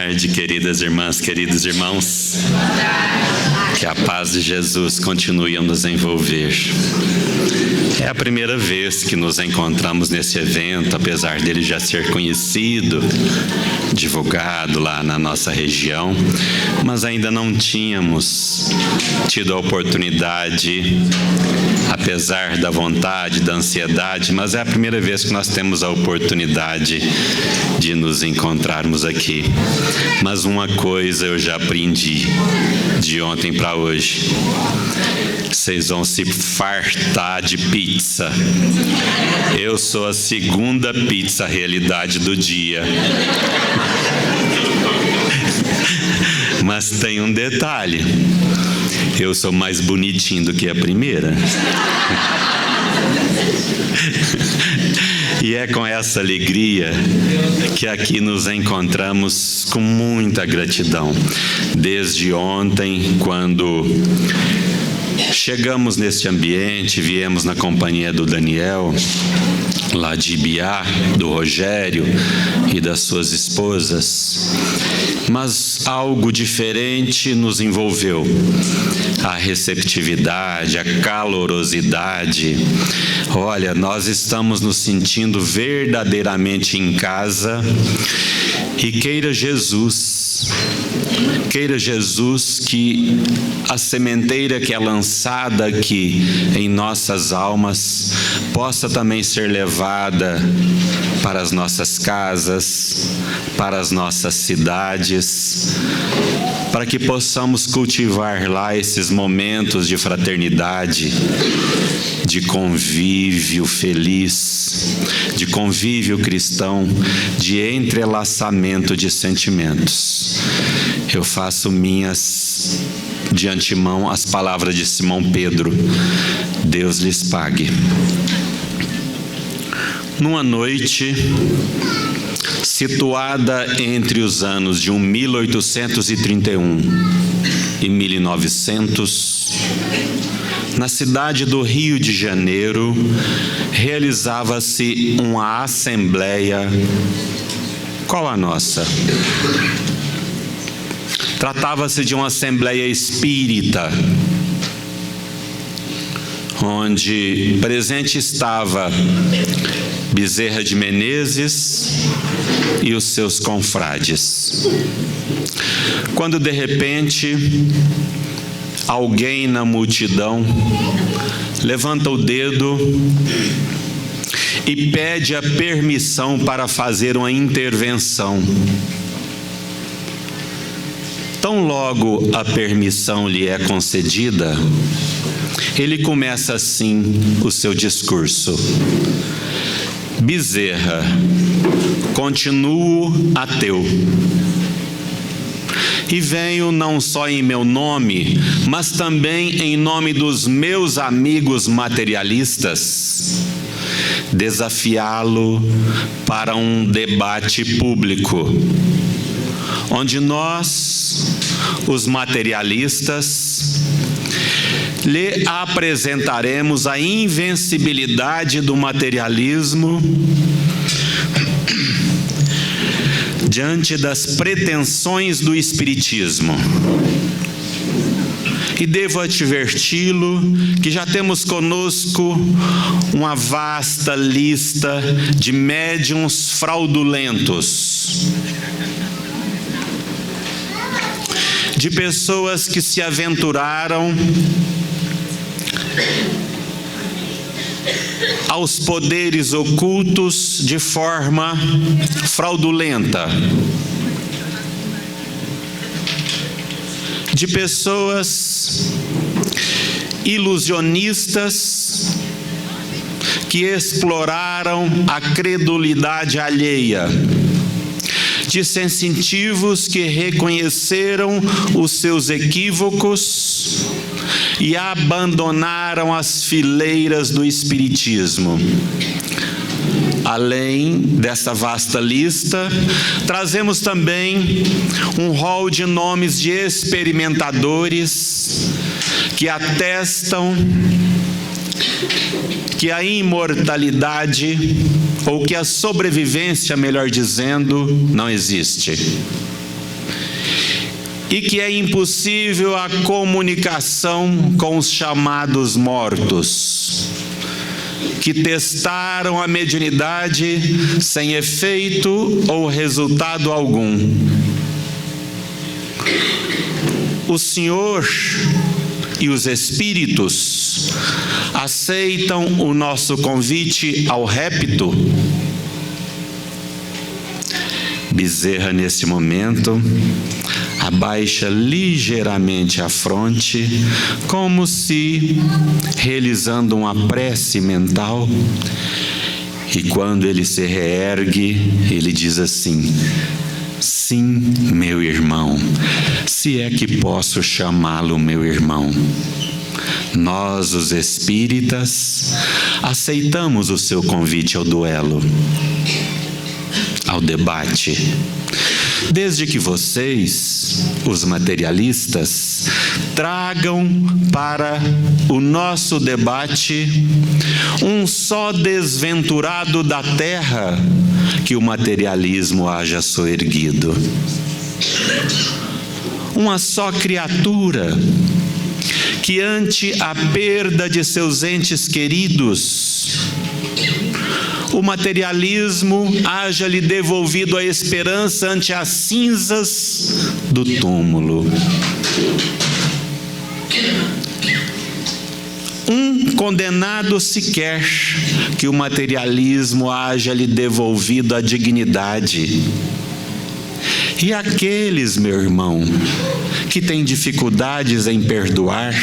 tarde, queridas irmãs, queridos irmãos. Que a paz de Jesus continue a nos envolver. É a primeira vez que nos encontramos nesse evento, apesar dele já ser conhecido, divulgado lá na nossa região, mas ainda não tínhamos tido a oportunidade, apesar da vontade, da ansiedade, mas é a primeira vez que nós temos a oportunidade de nos encontrarmos aqui. Mas uma coisa eu já aprendi de ontem para hoje: vocês vão se fartar de pizza. Eu sou a segunda pizza realidade do dia. Mas tem um detalhe: eu sou mais bonitinho do que a primeira. E é com essa alegria que aqui nos encontramos com muita gratidão. Desde ontem, quando chegamos neste ambiente, viemos na companhia do Daniel, lá de Ibiá, do Rogério e das suas esposas. Mas algo diferente nos envolveu. A receptividade, a calorosidade. Olha, nós estamos nos sentindo verdadeiramente em casa. E queira Jesus que a sementeira que é lançada aqui em nossas almas possa também ser levada para as nossas casas, para as nossas cidades, para que possamos cultivar lá esses momentos de fraternidade, de convívio feliz, de convívio cristão, de entrelaçamento de sentimentos. Eu faço minhas de antemão as palavras de Simão Pedro: Deus lhes pague. Numa noite situada entre os anos de 1831 e 1900, na cidade do Rio de Janeiro, realizava-se uma assembleia. Qual a nossa? Tratava-se de uma assembleia espírita, onde presente estava Bezerra de Menezes e os seus confrades. Quando de repente alguém na multidão levanta o dedo e pede a permissão para fazer uma intervenção. Tão logo a permissão lhe é concedida, ele começa assim o seu discurso: Bezerra, continuo ateu. E venho não só em meu nome, mas também em nome dos meus amigos materialistas, desafiá-lo para um debate público, onde nós, os materialistas, lhe apresentaremos a invencibilidade do materialismo diante das pretensões do espiritismo. E devo adverti-lo que já temos conosco uma vasta lista de médiuns fraudulentos, de pessoas que se aventuraram aos poderes ocultos de forma fraudulenta, de pessoas ilusionistas que exploraram a credulidade alheia, de sensitivos que reconheceram os seus equívocos e abandonaram as fileiras do espiritismo. Além dessa vasta lista, trazemos também um rol de nomes de experimentadores que atestam que a imortalidade, ou que a sobrevivência, melhor dizendo, não existe. e que é impossível a comunicação com os chamados mortos, que testaram a mediunidade sem efeito ou resultado algum. O Senhor e os espíritos aceitam o nosso convite ao repto? Bezerra, nesse momento, abaixa ligeiramente a fronte, como se realizando uma prece mental. E quando ele se reergue, ele diz assim: sim, meu irmão, se é que posso chamá-lo meu irmão. Nós, os espíritas, aceitamos o seu convite ao duelo, ao debate, desde que vocês, os materialistas, tragam para o nosso debate um só desventurado da terra que o materialismo haja soerguido, uma só criatura que, ante a perda de seus entes queridos, o materialismo haja lhe devolvido a esperança ante as cinzas do túmulo. Um condenado sequer que o materialismo haja lhe devolvido a dignidade. E aqueles, meu irmão, que têm dificuldades em perdoar,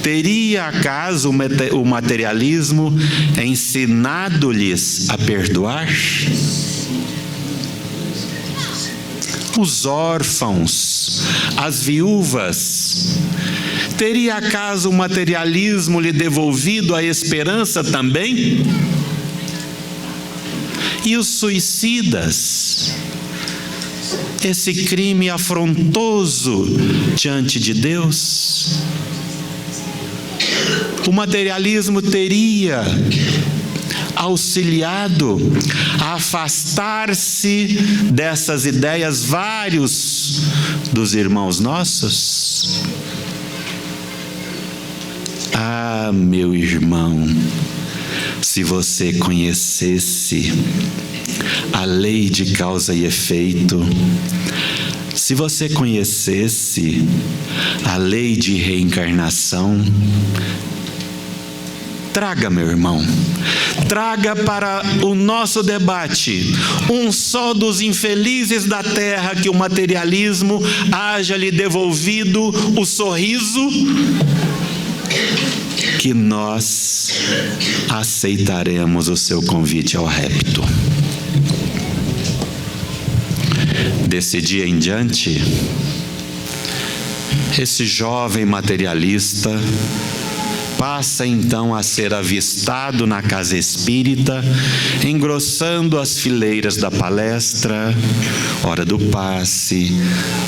teria acaso o materialismo ensinado-lhes a perdoar? Os órfãos, as viúvas, teria acaso o materialismo lhe devolvido a esperança também? E os suicidas? Esse crime afrontoso diante de Deus? O materialismo teria auxiliado a afastar-se dessas ideias vários dos irmãos nossos? Ah, meu irmão, se você conhecesse a lei de causa e efeito, se você conhecesse a lei de reencarnação, traga, meu irmão, traga para o nosso debate um só dos infelizes da terra que o materialismo haja lhe devolvido o sorriso, que nós aceitaremos o seu convite ao repto. Desse dia em diante, esse jovem materialista passa então a ser avistado na casa espírita, engrossando as fileiras da palestra, hora do passe,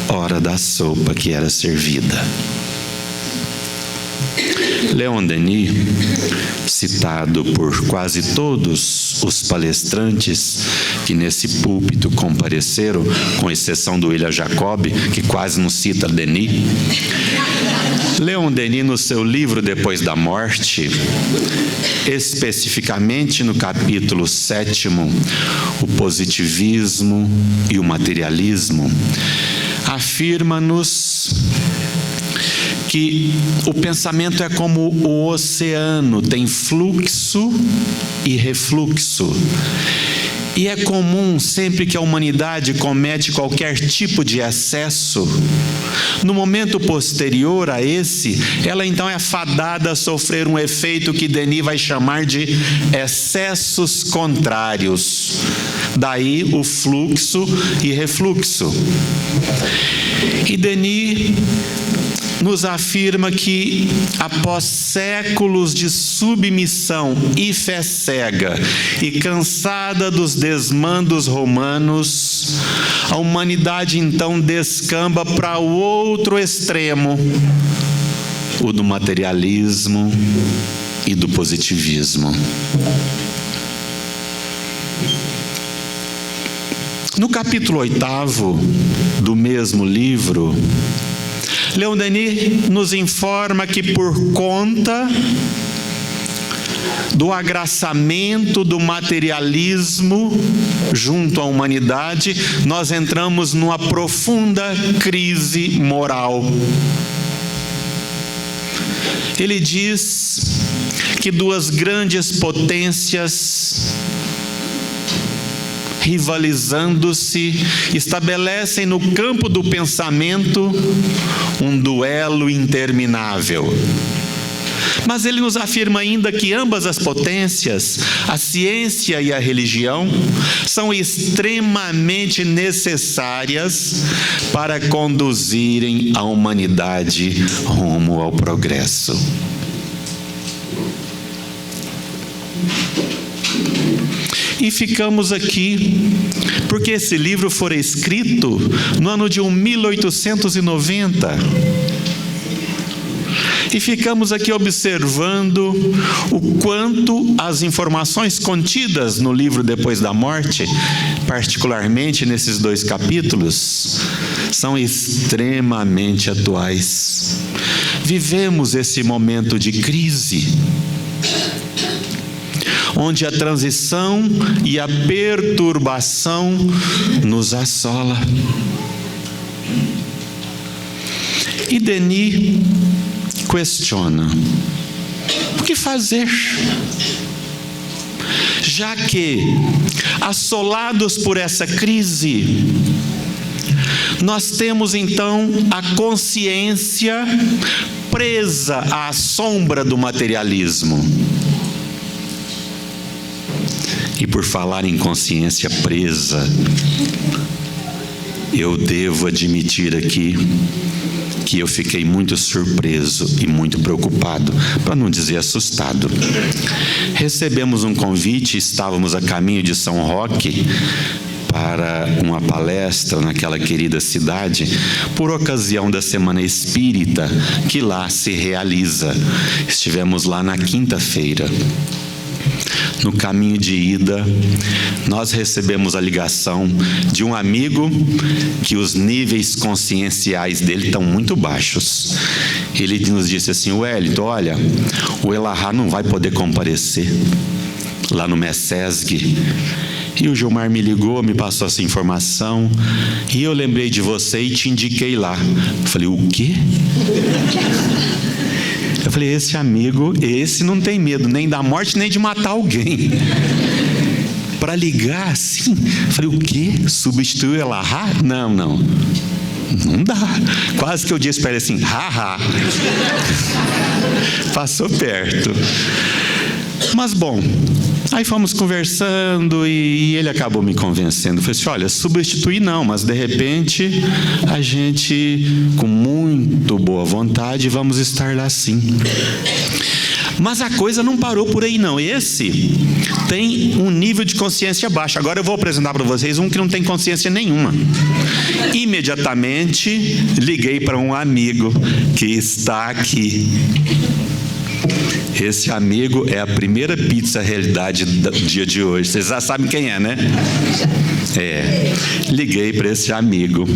hora da sopa que era servida. Leon Denis, citado por quase todos os palestrantes que nesse púlpito compareceram, com exceção do William Jacob, que quase não cita Denis. Leon Denis, no seu livro Depois da Morte, especificamente no capítulo 7º, o positivismo e o materialismo, afirma-nos que o pensamento é como o oceano, tem fluxo e refluxo. E é comum, sempre que a humanidade comete qualquer tipo de excesso, no momento posterior a esse, ela então é fadada a sofrer um efeito que Denis vai chamar de excessos contrários. Daí o fluxo e refluxo. E Denis nos afirma que, após séculos de submissão e fé cega e cansada dos desmandos romanos, a humanidade então descamba para o outro extremo, o do materialismo e do positivismo. No capítulo 8º do mesmo livro, Leon Denis nos informa que por conta do agraçamento do materialismo junto à humanidade, nós entramos numa profunda crise moral. Ele diz que duas grandes potências, rivalizando-se, estabelecem no campo do pensamento um duelo interminável. Mas ele nos afirma ainda que ambas as potências, a ciência e a religião, são extremamente necessárias para conduzirem a humanidade rumo ao progresso. E ficamos aqui, porque esse livro foi escrito no ano de 1890. E ficamos aqui observando o quanto as informações contidas no livro Depois da Morte, particularmente nesses 2 capítulos, são extremamente atuais. Vivemos esse momento de crise, onde a transição e a perturbação nos assola. E Denis questiona: o que fazer? Já que, assolados por essa crise, nós temos então a consciência presa à sombra do materialismo. E por falar em consciência presa, eu devo admitir aqui que eu fiquei muito surpreso e muito preocupado, para não dizer assustado. Recebemos um convite, estávamos a caminho de São Roque para uma palestra naquela querida cidade, por ocasião da Semana Espírita que lá se realiza. Estivemos lá na quinta-feira. No caminho de ida, nós recebemos a ligação de um amigo que os níveis conscienciais dele estão muito baixos. Ele nos disse assim: Wellington, olha, o Elahá não vai poder comparecer lá no MESESG. E o Gilmar me ligou, me passou essa informação, e eu lembrei de você e te indiquei lá. Eu falei: o quê? Eu falei: esse amigo, esse não tem medo nem da morte, nem de matar alguém. Para ligar assim, eu falei: o quê? Substituiu o Elahá? Não dá. Quase que eu disse para ele assim: haha. Passou perto. Mas bom, aí fomos conversando e ele acabou me convencendo. Eu falei assim: olha, substituir não, mas de repente a gente, com muito boa vontade, vamos estar lá sim. Mas a coisa não parou por aí não. Esse tem um nível de consciência baixo. Agora eu vou apresentar para vocês um que não tem consciência nenhuma. Imediatamente liguei para um amigo que está aqui. Esse amigo é a primeira pizza realidade do dia de hoje. Vocês já sabem quem é, né? Liguei para esse amigo.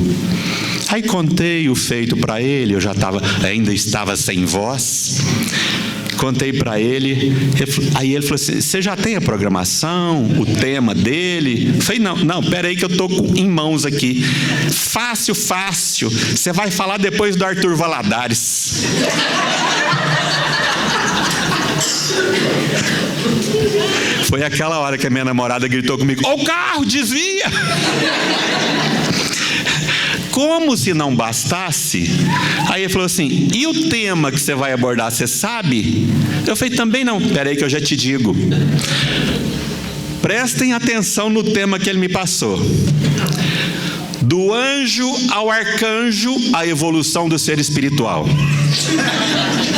Aí contei o feito para ele. Eu ainda estava sem voz. Contei para ele. Aí ele falou assim: você já tem a programação, o tema dele? Eu falei: não, pera aí que eu estou em mãos aqui. Fácil. Você vai falar depois do Arthur Valadares. Foi aquela hora que a minha namorada gritou comigo: ó o carro, desvia! Como se não bastasse, aí ele falou assim: e o tema que você vai abordar, você sabe? Eu falei: também não. Peraí que eu já te digo. Prestem atenção no tema que ele me passou. Do anjo ao arcanjo, a evolução do ser espiritual.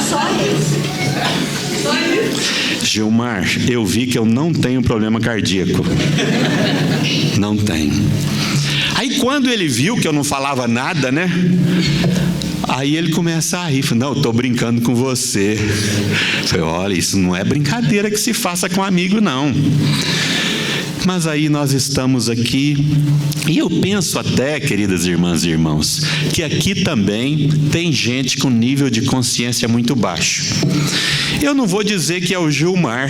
Só isso. Gilmar, eu vi que eu não tenho problema cardíaco. Não tenho. Aí quando ele viu que eu não falava nada, né? Aí ele começa a rir. Não, eu estou brincando com você. Eu falei: olha, isso não é brincadeira que se faça com amigo, não. Mas aí nós estamos aqui, e eu penso até, queridas irmãs e irmãos, que aqui também tem gente com nível de consciência muito baixo. Eu não vou dizer que é o Gilmar,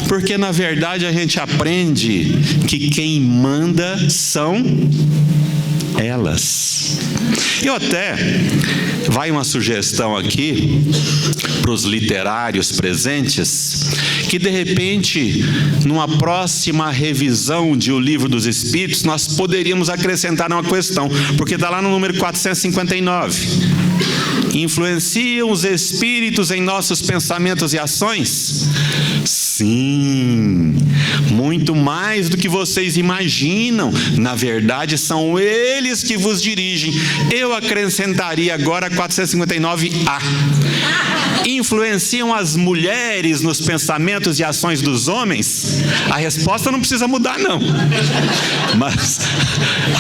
porque na verdade a gente aprende que quem manda são elas. Eu até, vai uma sugestão aqui para os literários presentes, que de repente, numa próxima revisão de O Livro dos Espíritos, nós poderíamos acrescentar uma questão, porque está lá no número 459. Influenciam os espíritos em nossos pensamentos e ações? Sim, muito mais do que vocês imaginam. Na verdade, são eles que vos dirigem. Eu acrescentaria agora 459A. Influenciam as mulheres nos pensamentos e ações dos homens? A resposta não precisa mudar, não. Mas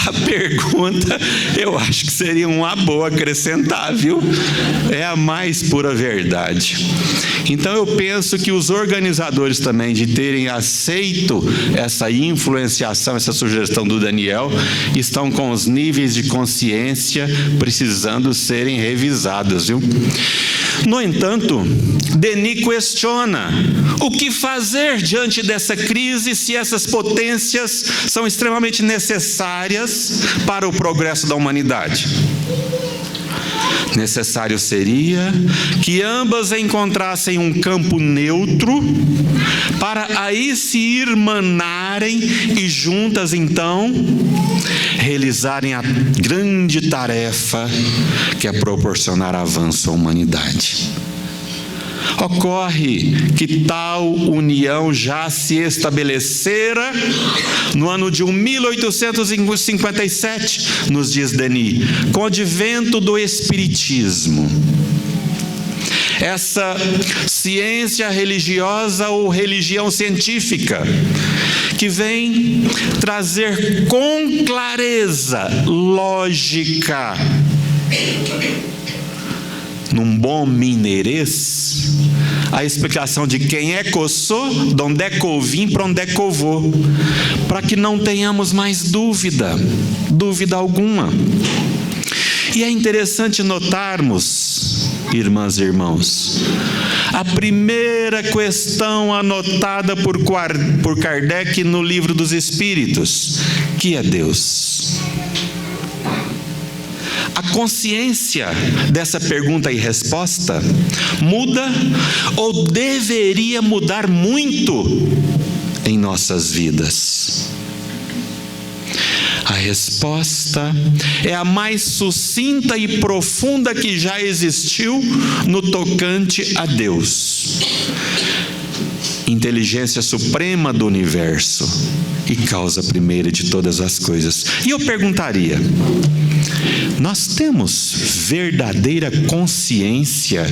a pergunta, eu acho que seria uma boa acrescentar, viu? É a mais pura verdade. Então eu penso que os organizadores também, de terem aceito essa influenciação, essa sugestão do Daniel, estão com os níveis de consciência precisando serem revisados, viu? No entanto, Denis questiona o que fazer diante dessa crise, se essas potências são extremamente necessárias para o progresso da humanidade. Necessário seria que ambas encontrassem um campo neutro para aí se irmanarem e juntas então realizarem a grande tarefa que é proporcionar avanço à humanidade. Ocorre que tal união já se estabelecera no ano de 1857, nos diz Denis, com o advento do Espiritismo. Essa ciência religiosa ou religião científica que vem trazer com clareza, lógica, num bom mineirês, a explicação de quem é que eu sou, de onde é que eu vim, para onde é que eu vou, para que não tenhamos mais dúvida alguma. E é interessante notarmos, irmãs e irmãos, a primeira questão anotada por Kardec no Livro dos Espíritos: que é Deus? A consciência dessa pergunta e resposta muda ou deveria mudar muito em nossas vidas. A resposta é a mais sucinta e profunda que já existiu no tocante a Deus. Inteligência suprema do universo e causa primeira de todas as coisas. E eu perguntaria: nós temos verdadeira consciência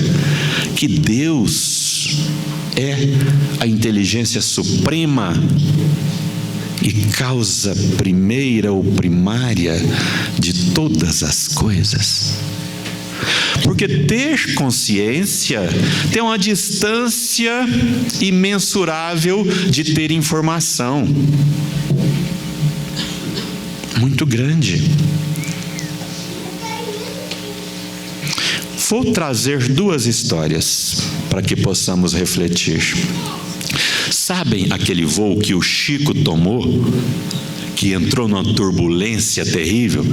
que Deus é a inteligência suprema e causa primeira ou primária de todas as coisas? Porque ter consciência tem uma distância imensurável de ter informação. Muito grande. Vou trazer duas histórias para que possamos refletir. Sabem aquele voo que o Chico tomou, que entrou numa turbulência terrível?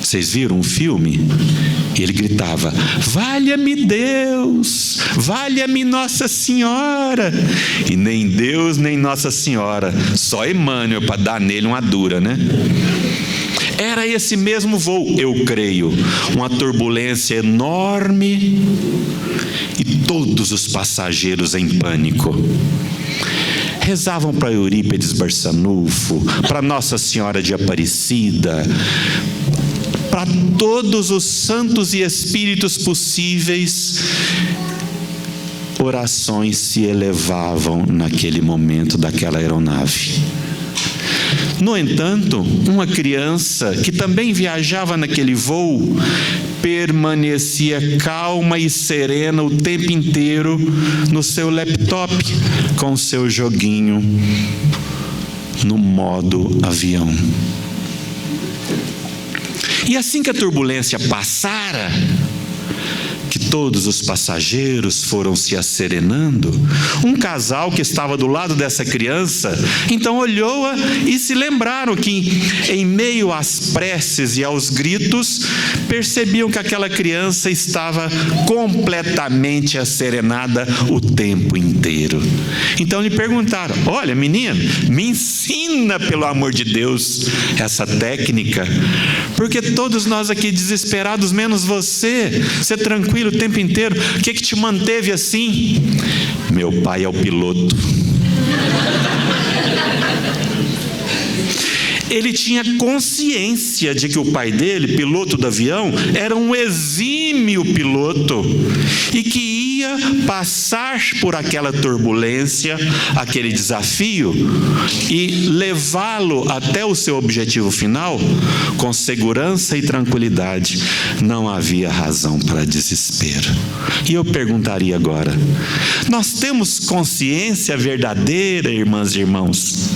Vocês viram um filme? E ele gritava: valha-me Deus, valha-me Nossa Senhora. E nem Deus, nem Nossa Senhora, só Emmanuel para dar nele uma dura, né? Era esse mesmo voo, eu creio. Uma turbulência enorme e todos os passageiros em pânico. Rezavam para Eurípides Barçanufo, para Nossa Senhora de Aparecida, para todos os santos e espíritos possíveis. Orações se elevavam naquele momento daquela aeronave. No entanto, uma criança que também viajava naquele voo permanecia calma e serena o tempo inteiro no seu laptop com o seu joguinho no modo avião. E assim que a turbulência passara, que todos os passageiros foram se asserenando, um casal que estava do lado dessa criança, então olhou-a e se lembraram que, em meio às preces e aos gritos, percebiam que aquela criança estava completamente asserenada o tempo inteiro. Então lhe perguntaram: olha, menino, me ensina, pelo amor de Deus, essa técnica, porque todos nós aqui desesperados, menos você tranquilo o tempo inteiro, o que te manteve assim? Meu pai é o piloto. Ele tinha consciência de que o pai dele, piloto do avião, era um exímio piloto e que ia passar por aquela turbulência, aquele desafio, e levá-lo até o seu objetivo final com segurança e tranquilidade. Não havia razão para desespero. E eu perguntaria agora: nós temos consciência verdadeira, irmãs e irmãos,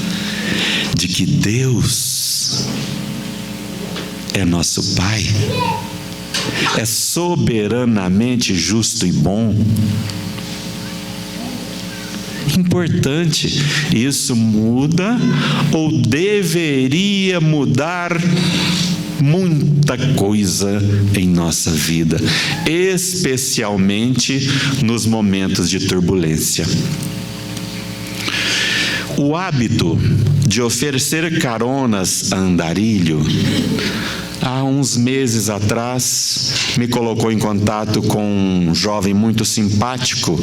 de que Deus é nosso Pai, é soberanamente justo e bom? Importante, isso muda ou deveria mudar muita coisa em nossa vida, especialmente nos momentos de turbulência. O hábito de oferecer caronas a andarilho, há uns meses atrás, me colocou em contato com um jovem muito simpático,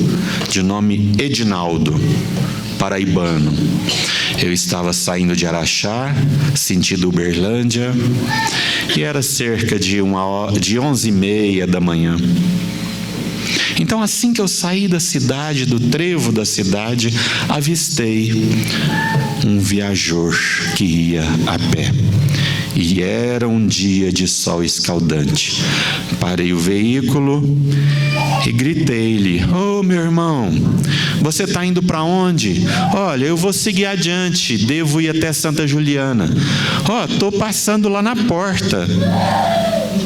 de nome Edinaldo, paraibano. Eu estava saindo de Araxá, sentido Uberlândia, e era cerca de 11h30 da manhã. Então, assim que eu saí da cidade, do trevo da cidade, avistei um viajor que ia a pé. E era um dia de sol escaldante. Parei o veículo e gritei-lhe: ô meu irmão, você está indo para onde? Olha, eu vou seguir adiante, devo ir até Santa Juliana. Estou passando lá na porta.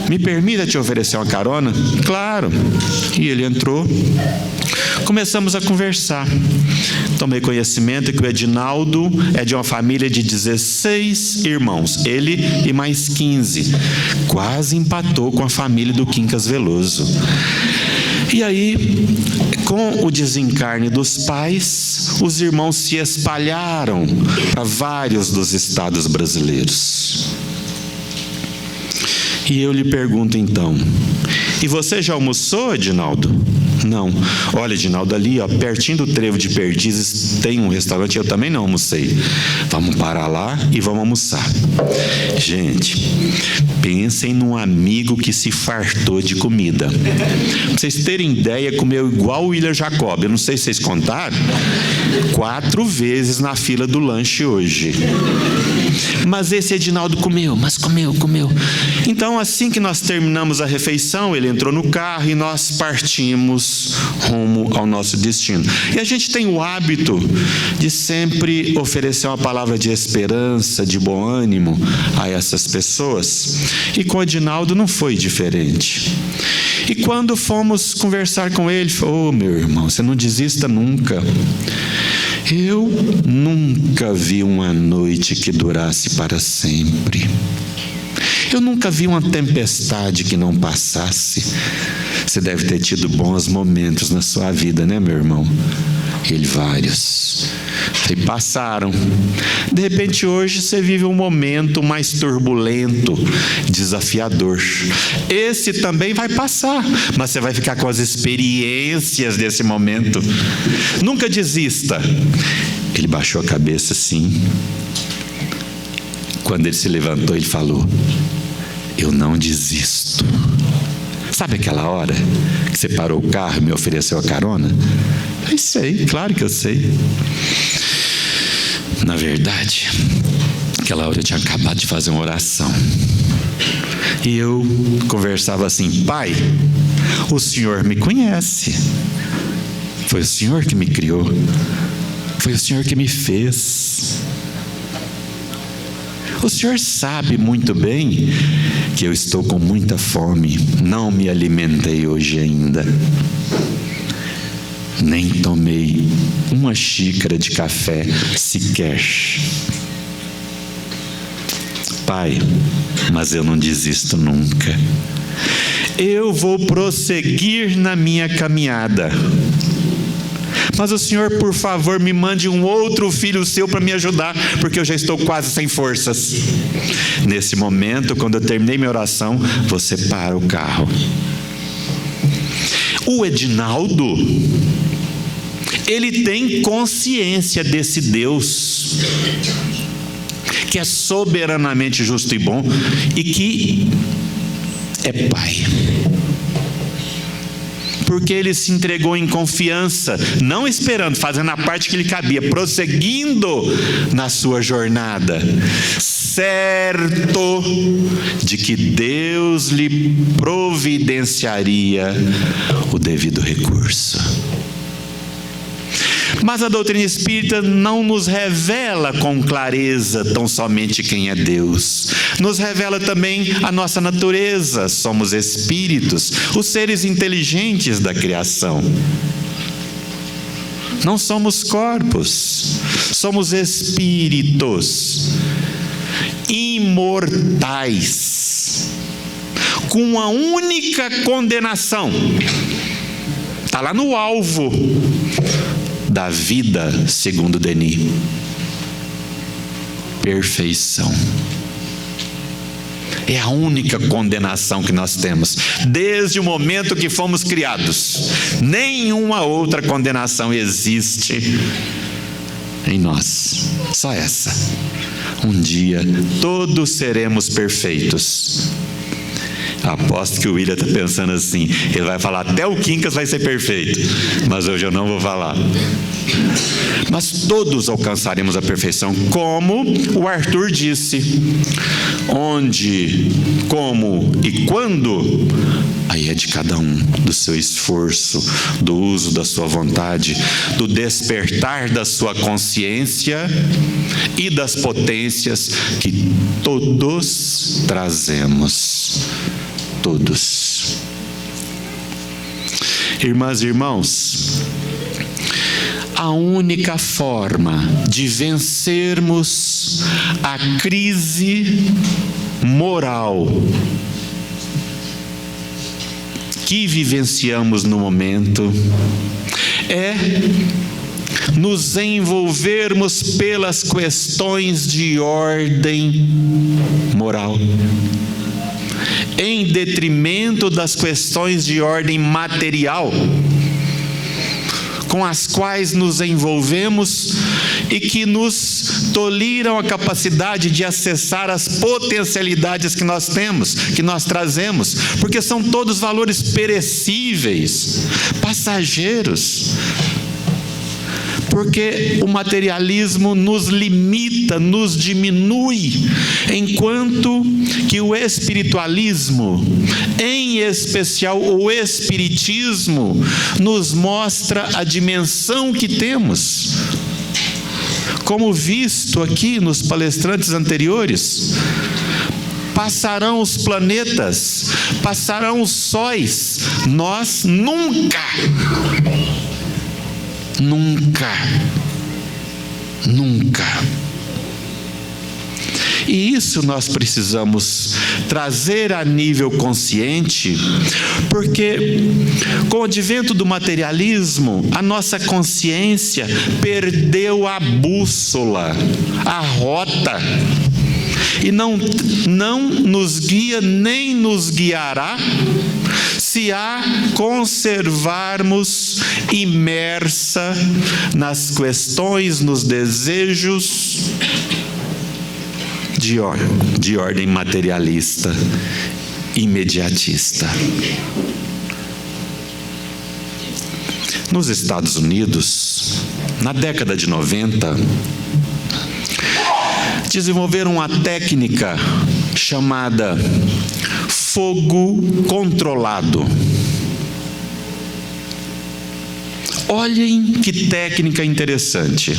Me permita te oferecer uma carona? Claro. E ele entrou. Começamos a conversar. Tomei conhecimento que o Edinaldo é de uma família de 16 irmãos. Ele e mais 15. Quase empatou com a família do Quincas Veloso. E aí, com o desencarne dos pais, os irmãos se espalharam para vários dos estados brasileiros. E eu lhe pergunto então: e você já almoçou, Edinaldo? Não. Olha, Edinaldo, ali, pertinho do trevo de Perdizes, tem um restaurante, eu também não almocei. Vamos parar lá e vamos almoçar. Gente, pensem num amigo que se fartou de comida. Pra vocês terem ideia, comeu igual o William Jacob. Eu não sei se vocês contaram. 4 vezes na fila do lanche hoje. Mas esse Edinaldo comeu. Então, assim que nós terminamos a refeição, ele entrou no carro e nós partimos rumo ao nosso destino. E a gente tem o hábito de sempre oferecer uma palavra de esperança, de bom ânimo a essas pessoas. E com o Edinaldo não foi diferente. E quando fomos conversar com ele, falou: meu irmão, você não desista nunca. Eu nunca vi uma noite que durasse para sempre. Eu nunca vi uma tempestade que não passasse. Você deve ter tido bons momentos na sua vida, né, meu irmão? Ele, vários. E passaram. De repente, hoje você vive um momento mais turbulento, desafiador. Esse também vai passar, mas você vai ficar com as experiências desse momento. Nunca desista. Ele baixou a cabeça assim. Quando ele se levantou, ele falou: eu não desisto. Sabe aquela hora que você parou o carro e me ofereceu a carona? Eu sei, claro que eu sei. Na verdade, aquela hora eu tinha acabado de fazer uma oração. E eu conversava assim: Pai, o Senhor me conhece. Foi o Senhor que me criou. Foi o Senhor que me fez. O senhor sabe muito bem que eu estou com muita fome, não me alimentei hoje ainda, nem tomei uma xícara de café sequer. Pai, mas eu não desisto nunca. Eu vou prosseguir na minha caminhada. Mas o senhor, por favor, me mande um outro filho seu para me ajudar, porque eu já estou quase sem forças. Nesse momento, quando eu terminei minha oração, você para o carro. O Edinaldo, ele tem consciência desse Deus que é soberanamente justo e bom e que é Pai. Porque ele se entregou em confiança, não esperando, fazendo a parte que lhe cabia, prosseguindo na sua jornada, certo de que Deus lhe providenciaria o devido recurso. Mas a doutrina espírita não nos revela com clareza tão somente quem é Deus. Nos revela também a nossa natureza. Somos espíritos, os seres inteligentes da criação. Não somos corpos, somos espíritos imortais, com uma única condenação. Está lá no alvo da vida, segundo Denis: perfeição. É a única condenação que nós temos, desde o momento que fomos criados. Nenhuma outra condenação existe em nós, só essa. Um dia todos seremos perfeitos. Aposto que o William está pensando assim, ele vai falar, até o Quincas vai ser perfeito, mas hoje eu não vou falar. Mas todos alcançaremos a perfeição, como o Arthur disse. Onde, como e quando, aí é de cada um, do seu esforço, do uso da sua vontade, do despertar da sua consciência e das potências que todos trazemos. Todos. Irmãs e irmãos, a única forma de vencermos a crise moral que vivenciamos no momento é nos envolvermos pelas questões de ordem moral, em detrimento das questões de ordem material, com as quais nos envolvemos e que nos toleram a capacidade de acessar as potencialidades que nós temos, que nós trazemos, porque são todos valores perecíveis, passageiros. Porque o materialismo nos limita, nos diminui, enquanto que o espiritualismo, em especial o espiritismo, nos mostra a dimensão que temos. Como visto aqui nos palestrantes anteriores, passarão os planetas, passarão os sóis, nós nunca. E isso nós precisamos trazer a nível consciente, porque com o advento do materialismo, a nossa consciência perdeu a bússola, a rota, e não nos guia nem nos guiará se a conservarmos imersa nas questões, nos desejos de ordem materialista, imediatista. Nos Estados Unidos, na década de 90, desenvolveram uma técnica chamada fogo controlado. Olhem que técnica interessante.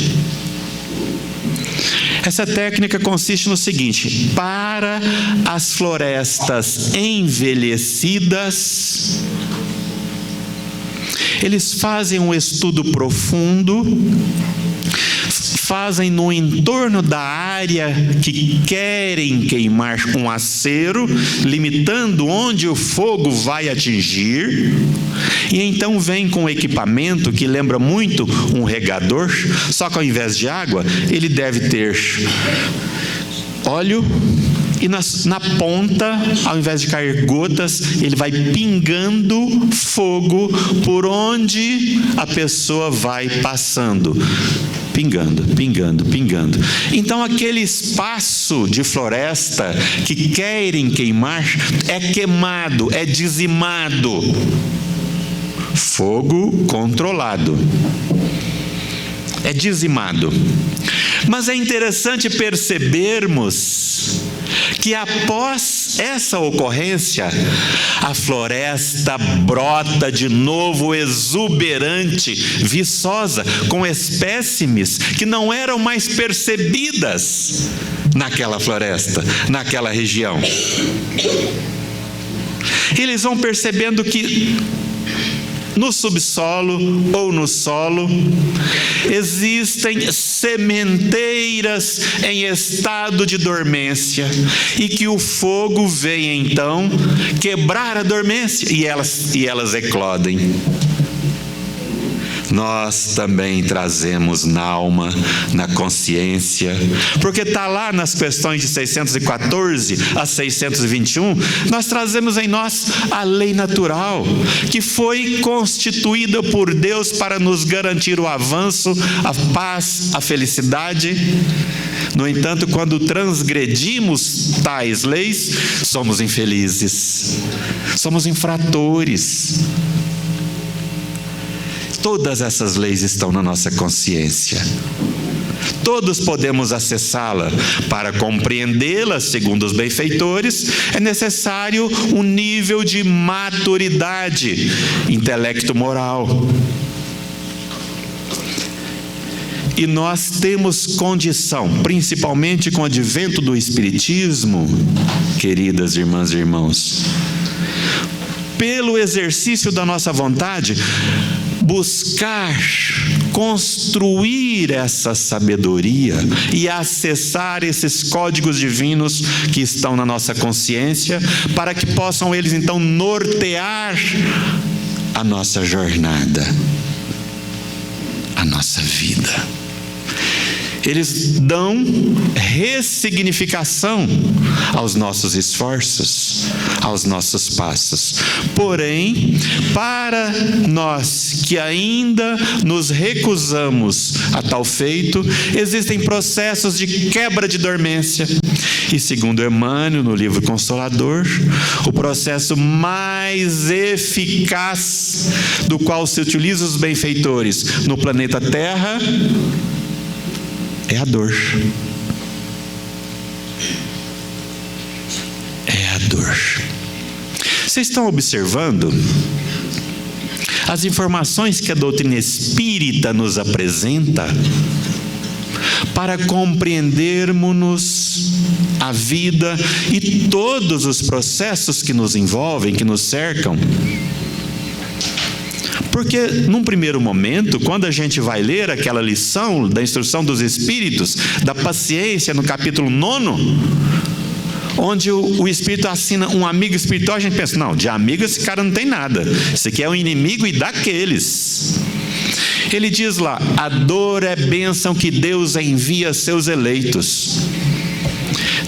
Essa técnica consiste no seguinte: para as florestas envelhecidas, eles fazem um estudo profundo, fazem no entorno da área que querem queimar com acero, limitando onde o fogo vai atingir, e então vem com um equipamento que lembra muito um regador, só que ao invés de água, ele deve ter óleo, e na ponta, ao invés de cair gotas, ele vai pingando fogo por onde a pessoa vai passando. Pingando, pingando, pingando. Então aquele espaço de floresta que querem queimar é queimado, é dizimado. Fogo controlado. É dizimado. Mas é interessante percebermos que após essa ocorrência, a floresta brota de novo exuberante, viçosa, com espécimes que não eram mais percebidas naquela floresta, naquela região. Eles vão percebendo que no subsolo ou no solo existem sementeiras em estado de dormência, e que o fogo vem então quebrar a dormência e elas eclodem. Nós também trazemos na alma, na consciência, porque está lá nas questões de 614 a 621, nós trazemos em nós a lei natural, que foi constituída por Deus para nos garantir o avanço, a paz, a felicidade. No entanto, quando transgredimos tais leis, somos infelizes, somos infratores. Todas essas leis estão na nossa consciência. Todos podemos acessá-la. Para compreendê-la, segundo os benfeitores, é necessário um nível de maturidade intelecto-moral. E nós temos condição, principalmente com o advento do Espiritismo, queridas irmãs e irmãos, pelo exercício da nossa vontade, buscar construir essa sabedoria e acessar esses códigos divinos que estão na nossa consciência, para que possam eles então nortear a nossa jornada, a nossa vida. Eles dão ressignificação aos nossos esforços, aos nossos passos. Porém, para nós que ainda nos recusamos a tal feito, existem processos de quebra de dormência. E segundo Emmanuel, no livro Consolador, o processo mais eficaz do qual se utiliza os benfeitores no planeta Terra é a dor. É a dor. Vocês estão observando as informações que a doutrina espírita nos apresenta para compreendermos a vida e todos os processos que nos envolvem, que nos cercam? Porque, num primeiro momento, quando a gente vai ler aquela lição da instrução dos Espíritos, da paciência, no capítulo 9, onde o Espírito assina um amigo espiritual, a gente pensa, não, de amigo esse cara não tem nada, esse aqui é um inimigo e daqueles. Ele diz lá, a dor é bênção que Deus envia a seus eleitos.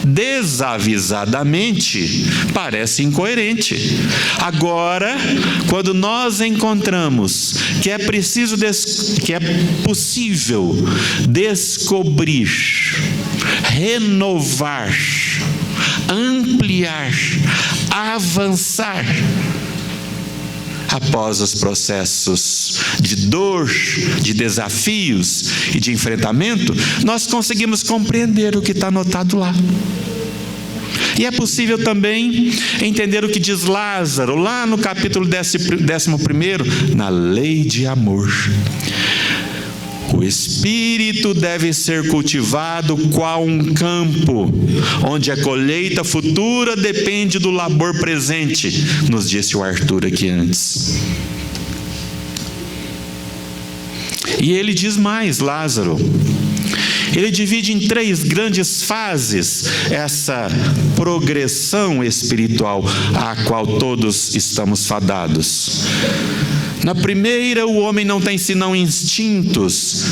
Desavisadamente, parece incoerente. Agora, quando nós encontramos que é possível descobrir, renovar, ampliar, avançar após os processos de dor, de desafios e de enfrentamento, nós conseguimos compreender o que está anotado lá. E é possível também entender o que diz Lázaro, lá no capítulo 11, na lei de amor. O espírito deve ser cultivado qual um campo, onde a colheita futura depende do labor presente, nos disse o Arthur aqui antes. E ele diz mais, Lázaro. Ele divide em 3 grandes fases essa progressão espiritual à qual todos estamos fadados. Na primeira, o homem não tem senão instintos.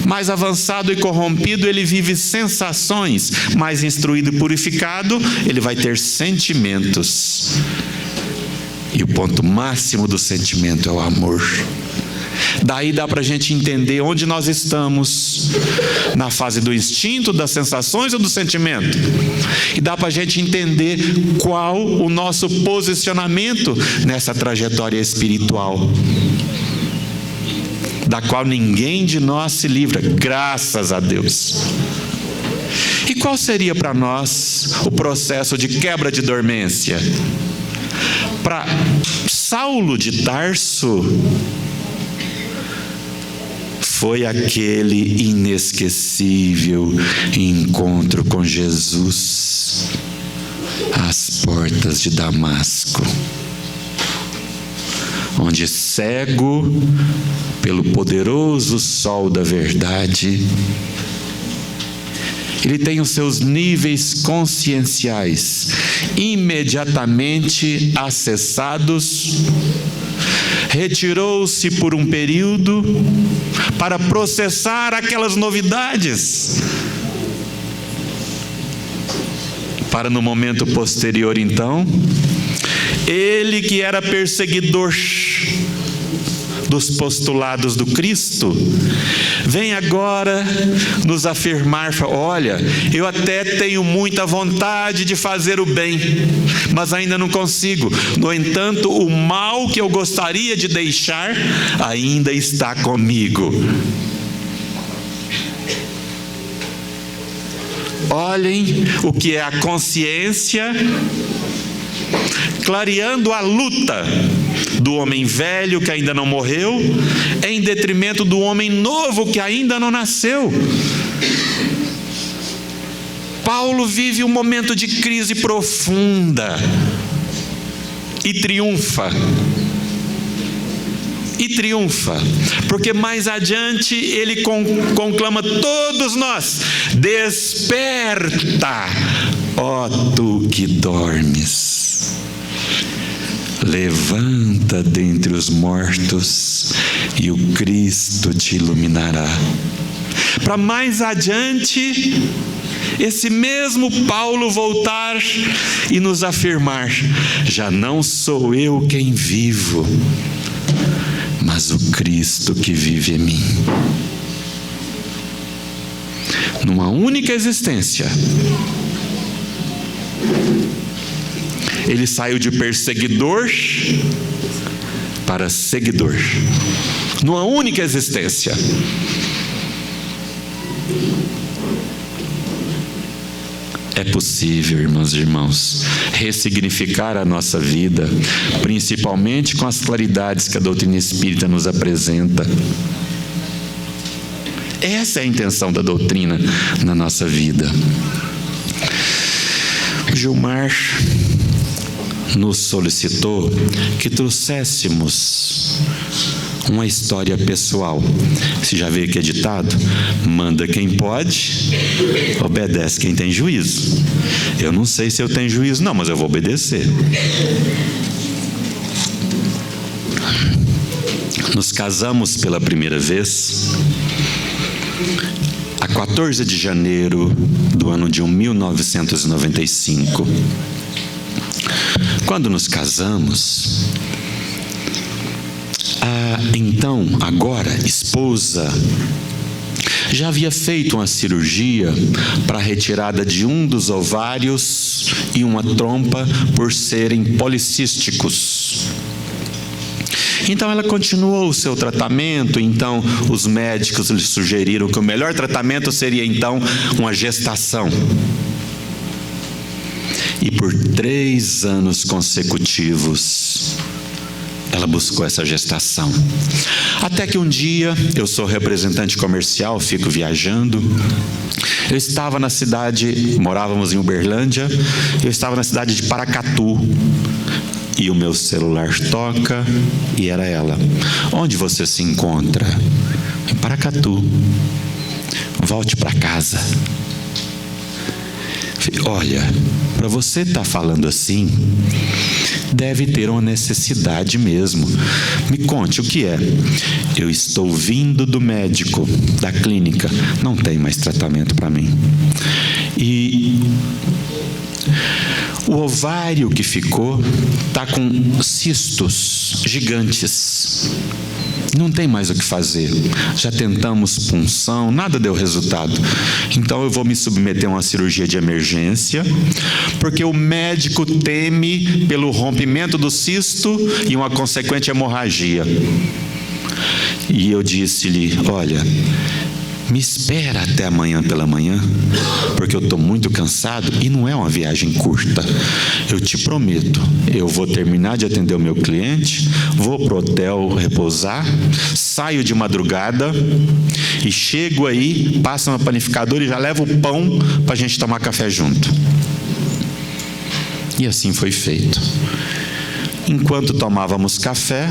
Mais avançado e corrompido, ele vive sensações. Mais instruído e purificado, ele vai ter sentimentos. E o ponto máximo do sentimento é o amor. Daí dá para a gente entender onde nós estamos, na fase do instinto, das sensações ou do sentimento. E dá para a gente entender qual o nosso posicionamento nessa trajetória espiritual, da qual ninguém de nós se livra, graças a Deus. E qual seria para nós o processo de quebra de dormência? Para Saulo de Tarso, foi aquele inesquecível encontro com Jesus às portas de Damasco, onde, cego pelo poderoso sol da verdade, ele tem os seus níveis conscienciais imediatamente acessados, retirou-se por um período para processar aquelas novidades, para no momento posterior, então, ele que era perseguidor dos postulados do Cristo, vem agora nos afirmar: olha, eu até tenho muita vontade de fazer o bem, mas ainda não consigo. No entanto, o mal que eu gostaria de deixar ainda está comigo. Olhem o que é a consciência clareando a luta do homem velho que ainda não morreu, em detrimento do homem novo que ainda não nasceu. Paulo vive um momento de crise profunda e triunfa. Porque mais adiante ele conclama todos nós: desperta, ó tu que dormes, levanta dentre os mortos e o Cristo te iluminará. Para mais adiante, esse mesmo Paulo voltar e nos afirmar: já não sou eu quem vivo, mas o Cristo que vive em mim. Numa única existência, ele saiu de perseguidor para seguidor. Numa única existência. É possível, irmãos e irmãos, ressignificar a nossa vida, principalmente com as claridades que a doutrina espírita nos apresenta. Essa é a intenção da doutrina na nossa vida. Gilmar nos solicitou que trouxéssemos uma história pessoal. Você já veio aqui editado? Manda quem pode, obedece quem tem juízo. Eu não sei se eu tenho juízo não, mas eu vou obedecer. Nos casamos pela primeira vez a 14 de janeiro do ano de 1995. Quando nos casamos, a então, agora, esposa, já havia feito uma cirurgia para a retirada de um dos ovários e uma trompa por serem policísticos. Então ela continuou o seu tratamento. Então os médicos lhe sugeriram que o melhor tratamento seria então uma gestação. E por 3 anos consecutivos ela buscou essa gestação. Até que um dia, eu sou representante comercial, fico viajando. Eu estava na cidade, morávamos em Uberlândia, eu estava na cidade de Paracatu. E o meu celular toca e era ela. Onde você se encontra? Em Paracatu. Volte para casa. Olha, para você estar falando assim, deve ter uma necessidade mesmo. Me conte o que é. Eu estou vindo do médico, da clínica. Não tem mais tratamento para mim. E o ovário que ficou está com cistos gigantes. Não tem mais o que fazer. Já tentamos punção, nada deu resultado. Então eu vou me submeter a uma cirurgia de emergência, porque o médico teme pelo rompimento do cisto e uma consequente hemorragia. E eu disse-lhe: olha, me espera até amanhã pela manhã, porque eu estou muito cansado e não é uma viagem curta. Eu te prometo, eu vou terminar de atender o meu cliente, vou para o hotel repousar, saio de madrugada e chego aí, passo no panificador e já levo o pão para a gente tomar café junto. E assim foi feito. Enquanto tomávamos café,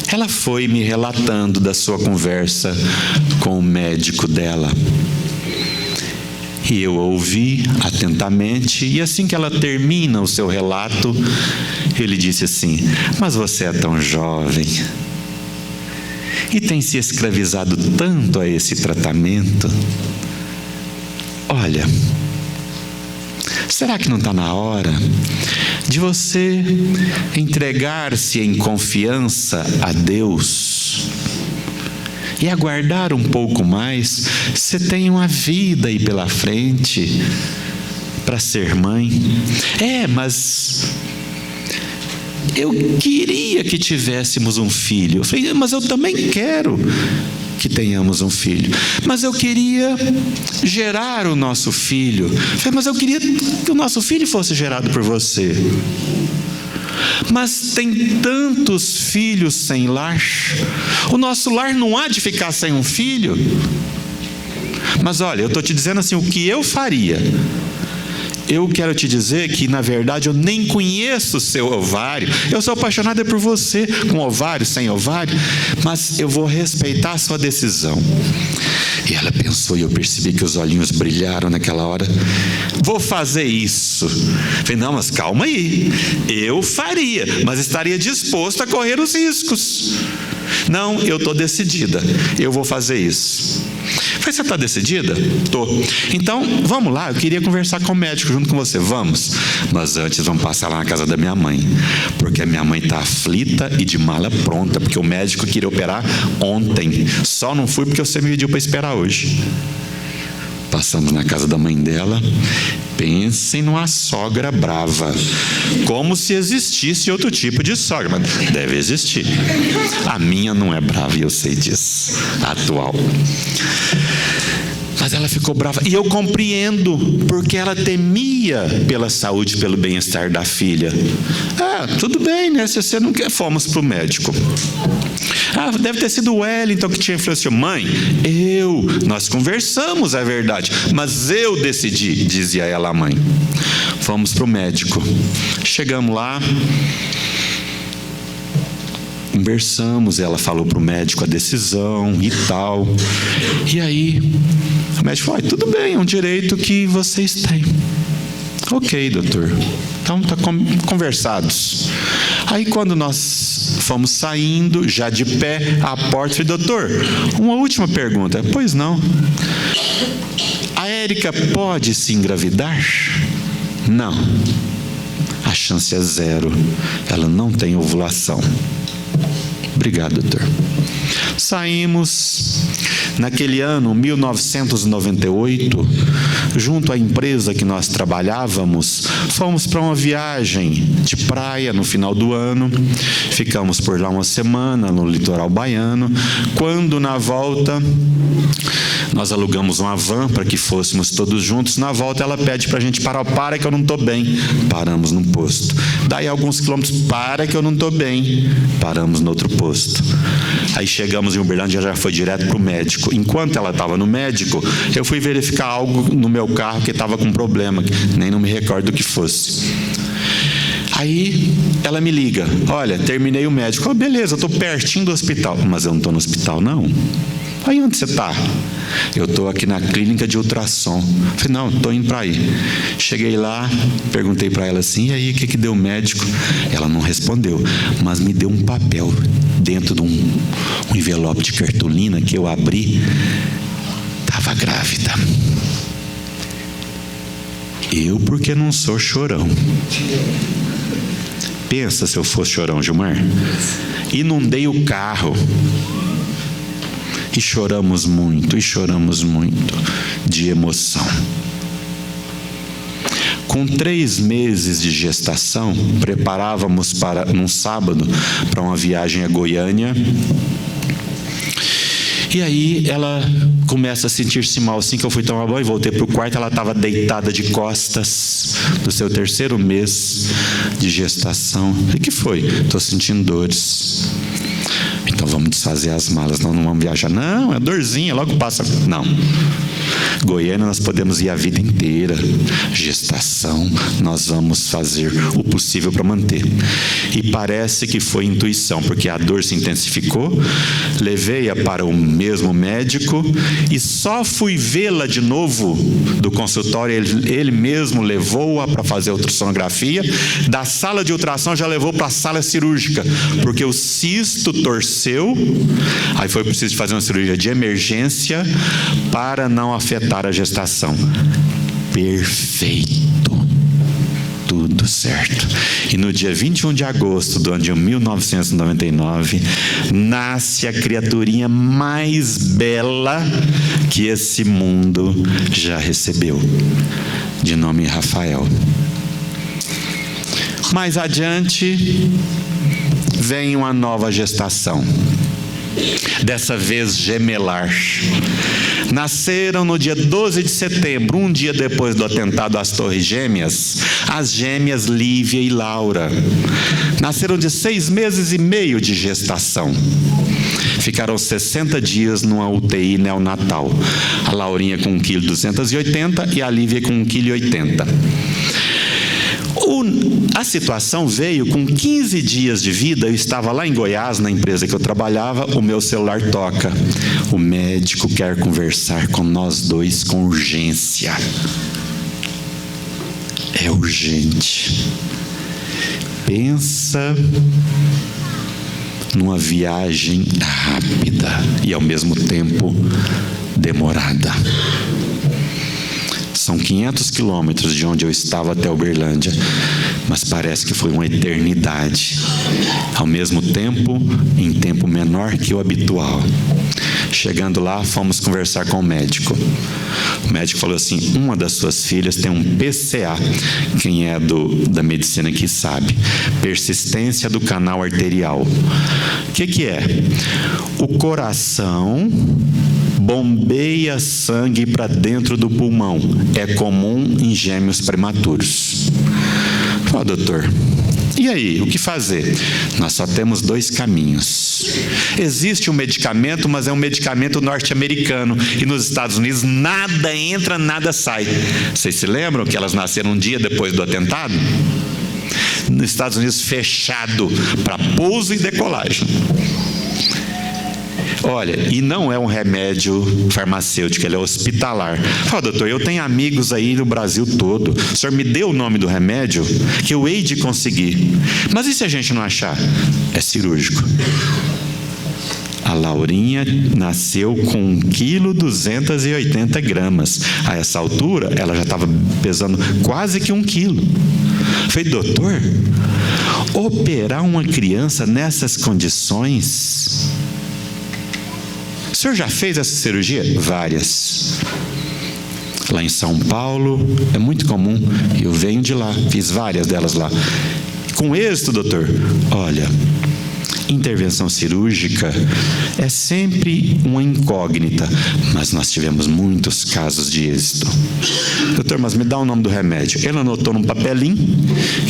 ela foi me relatando da sua conversa com o médico dela. E eu ouvi atentamente, e assim que ela termina o seu relato, ele disse assim: mas você é tão jovem e tem se escravizado tanto a esse tratamento. Olha, será que não está na hora de você entregar-se em confiança a Deus e aguardar um pouco mais? Você tem uma vida aí pela frente para ser mãe. Mas eu queria que tivéssemos um filho. Eu falei: mas eu também quero que tenhamos um filho, mas eu queria gerar o nosso filho. Eu falei: mas eu queria que o nosso filho fosse gerado por você. Mas tem tantos filhos sem lar. O nosso lar não há de ficar sem um filho. Mas olha, eu estou te dizendo assim, o que eu faria. Eu quero te dizer que, na verdade, eu nem conheço o seu ovário. Eu sou apaixonada por você, com ovário, sem ovário, mas eu vou respeitar a sua decisão. E ela pensou, e eu percebi que os olhinhos brilharam naquela hora. Vou fazer isso. Falei: não, mas calma aí. Eu faria, mas estaria disposto a correr os riscos. Não, eu estou decidida. Eu vou fazer isso. Falei: você está decidida? Estou. Então, vamos lá, eu queria conversar com o médico junto com você. Vamos. Mas antes vamos passar lá na casa da minha mãe, porque a minha mãe está aflita e de mala pronta, porque o médico queria operar ontem. Só não fui porque você me pediu para esperar hoje. Passamos na casa da mãe dela. Pensem numa sogra brava. Como se existisse outro tipo de sogra, mas deve existir. A minha não é brava e eu sei disso. A atual. Mas ela ficou brava. E eu compreendo, porque ela temia pela saúde, pelo bem-estar da filha. Tudo bem, né? Se você não quer, fomos para o médico. Deve ter sido o Wellington que tinha influência. Mãe, nós conversamos, é verdade, mas eu decidi, dizia ela, a mãe. Fomos para o médico. Chegamos lá, conversamos, ela falou para o médico a decisão e tal. E aí, o médico falou: tudo bem, é um direito que vocês têm. Ok, doutor. Então, está conversados. Aí, quando nós fomos saindo, já de pé, à porta, falei: doutor, uma última pergunta. Pois não. A Érica pode se engravidar? Não. A chance é 0. Ela não tem ovulação. Obrigado, doutor. Saímos. Naquele ano, 1998, junto à empresa que nós trabalhávamos, fomos para uma viagem de praia no final do ano. Ficamos por lá uma semana no litoral baiano. Quando na volta, nós alugamos uma van para que fôssemos todos juntos. Na volta ela pede para a gente parar. Para que eu não estou bem. Paramos num posto. Daí alguns quilômetros, para que eu não estou bem. Paramos no outro posto. Aí chegamos em Uberlândia, já foi direto para o médico. Enquanto ela estava no médico, eu fui verificar algo no meu carro que estava com problema. Nem não me recordo do que fosse. Aí ela me liga: olha, terminei o médico. Beleza, eu estou pertinho do hospital. Mas eu não estou no hospital, não. Aí onde você está? Eu estou aqui na clínica de ultrassom. Falei: não, estou indo para aí. Cheguei lá, perguntei para ela assim: e aí, o que deu o médico? Ela não respondeu, mas me deu um papel dentro de um envelope de cartolina que eu abri. Estava grávida. Eu, porque não sou chorão. Pensa se eu fosse chorão, Gilmar. Inundei o carro. E choramos muito de emoção. Com 3 meses de gestação, preparávamos num sábado, para uma viagem a Goiânia. E aí ela começa a sentir-se mal. Assim que eu fui tomar banho e voltei para o quarto, ela estava deitada de costas, do seu 3º mês de gestação. O que foi? Estou sentindo dores. Então vamos desfazer as malas, não vamos viajar. Não, é dorzinha, logo passa. Não. Goiânia nós podemos ir a vida inteira. Gestação, nós vamos fazer o possível para manter. E parece que foi intuição, porque a dor se intensificou. Levei-a para o mesmo médico e só fui vê-la de novo do consultório. Ele mesmo levou-a para fazer a ultrassonografia. Da sala de ultrassom já levou para a sala cirúrgica, porque o cisto torceu. Aí foi preciso fazer uma cirurgia de emergência para não afetar a gestação. Perfeito. Tudo certo. E no dia 21 de agosto do ano de 1999, nasce a criaturinha mais bela que esse mundo já recebeu, de nome Rafael. Mais adiante, vem uma nova gestação. Dessa vez gemelar. Nasceram no dia 12 de setembro, um dia depois do atentado às Torres Gêmeas, as gêmeas Lívia e Laura. Nasceram de 6 meses e meio de gestação. Ficaram 60 dias numa UTI neonatal. A Laurinha com 1,280 kg e a Lívia com 1,80 kg. A situação veio com 15 dias de vida. Eu estava lá em Goiás, na empresa que eu trabalhava. O meu celular toca. O médico quer conversar com nós dois com urgência. É urgente. Pensa numa viagem rápida e ao mesmo tempo demorada. São 500 quilômetros de onde eu estava até Uberlândia, mas parece que foi uma eternidade. Ao mesmo tempo, em tempo menor que o habitual. Chegando lá, fomos conversar com o médico. O médico falou assim: uma das suas filhas tem um PCA. Quem é da medicina aqui sabe. Persistência do canal arterial. O que é? O coração bombeia sangue para dentro do pulmão. É comum em gêmeos prematuros. Ó, doutor, e aí, o que fazer? Nós só temos 2 caminhos. Existe um medicamento, mas é um medicamento norte-americano. E nos Estados Unidos, nada entra, nada sai. Vocês se lembram que elas nasceram um dia depois do atentado? Nos Estados Unidos, fechado para pouso e decolagem. Olha, e não é um remédio farmacêutico, ele é hospitalar. Fala: doutor, eu tenho amigos aí no Brasil todo. O senhor me deu o nome do remédio que eu hei de conseguir. Mas e se a gente não achar? É cirúrgico. A Laurinha nasceu com 1,280 kg. A essa altura, ela já estava pesando quase que 1 quilo. Falei: doutor, operar uma criança nessas condições... O senhor já fez essa cirurgia? Várias. Lá em São Paulo, é muito comum, eu venho de lá, fiz várias delas lá. Com êxito, doutor? Olha, intervenção cirúrgica é sempre uma incógnita, mas nós tivemos muitos casos de êxito. Doutor, mas me dá o nome do remédio. Ele anotou num papelinho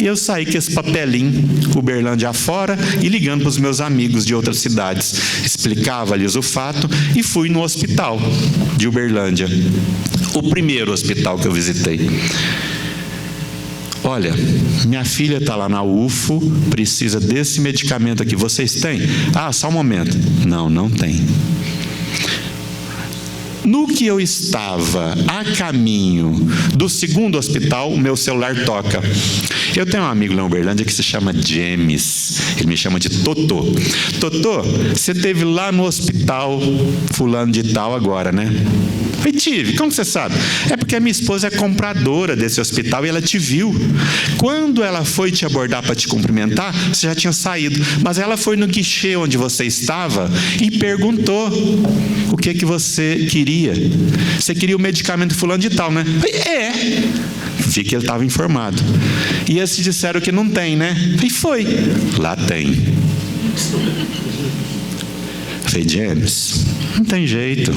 e eu saí com esse papelinho, Uberlândia afora, e ligando para os meus amigos de outras cidades. Explicava-lhes o fato e fui no hospital de Uberlândia, o primeiro hospital que eu visitei. Olha, minha filha está lá na UFO, precisa desse medicamento aqui. Vocês têm? Ah, só um momento. Não, não tem. No que eu estava a caminho do segundo hospital, o meu celular toca. Eu tenho um amigo lá em Uberlândia que se chama James. Ele me chama de Totô. Totô, você esteve lá no hospital fulano de tal agora, né? Eu tive. Como você sabe? É porque a minha esposa é compradora desse hospital e ela te viu. Quando ela foi te abordar para te cumprimentar, você já tinha saído. Mas ela foi no guichê onde você estava e perguntou o que você queria. Você queria o medicamento fulano de tal, né? É. Vi que ele estava informado. E eles disseram que não tem, né? E foi. Lá tem. Eu falei, James, não tem jeito.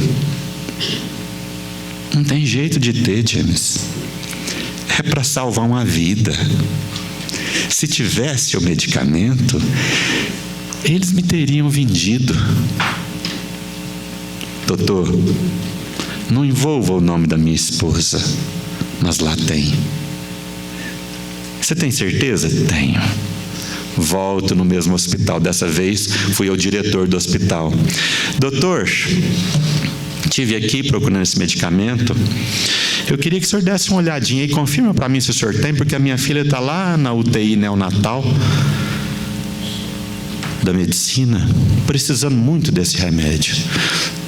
Não tem jeito de ter, James. É para salvar uma vida. Se tivesse o medicamento, eles me teriam vendido. Doutor, não envolva o nome da minha esposa, mas lá tem. Você tem certeza? Tenho. Volto no mesmo hospital. Dessa vez fui eu diretor do hospital. Doutor, estive aqui procurando esse medicamento. Eu queria que o senhor desse uma olhadinha e confirma para mim se o senhor tem, porque a minha filha está lá na UTI neonatal da medicina, precisando muito desse remédio.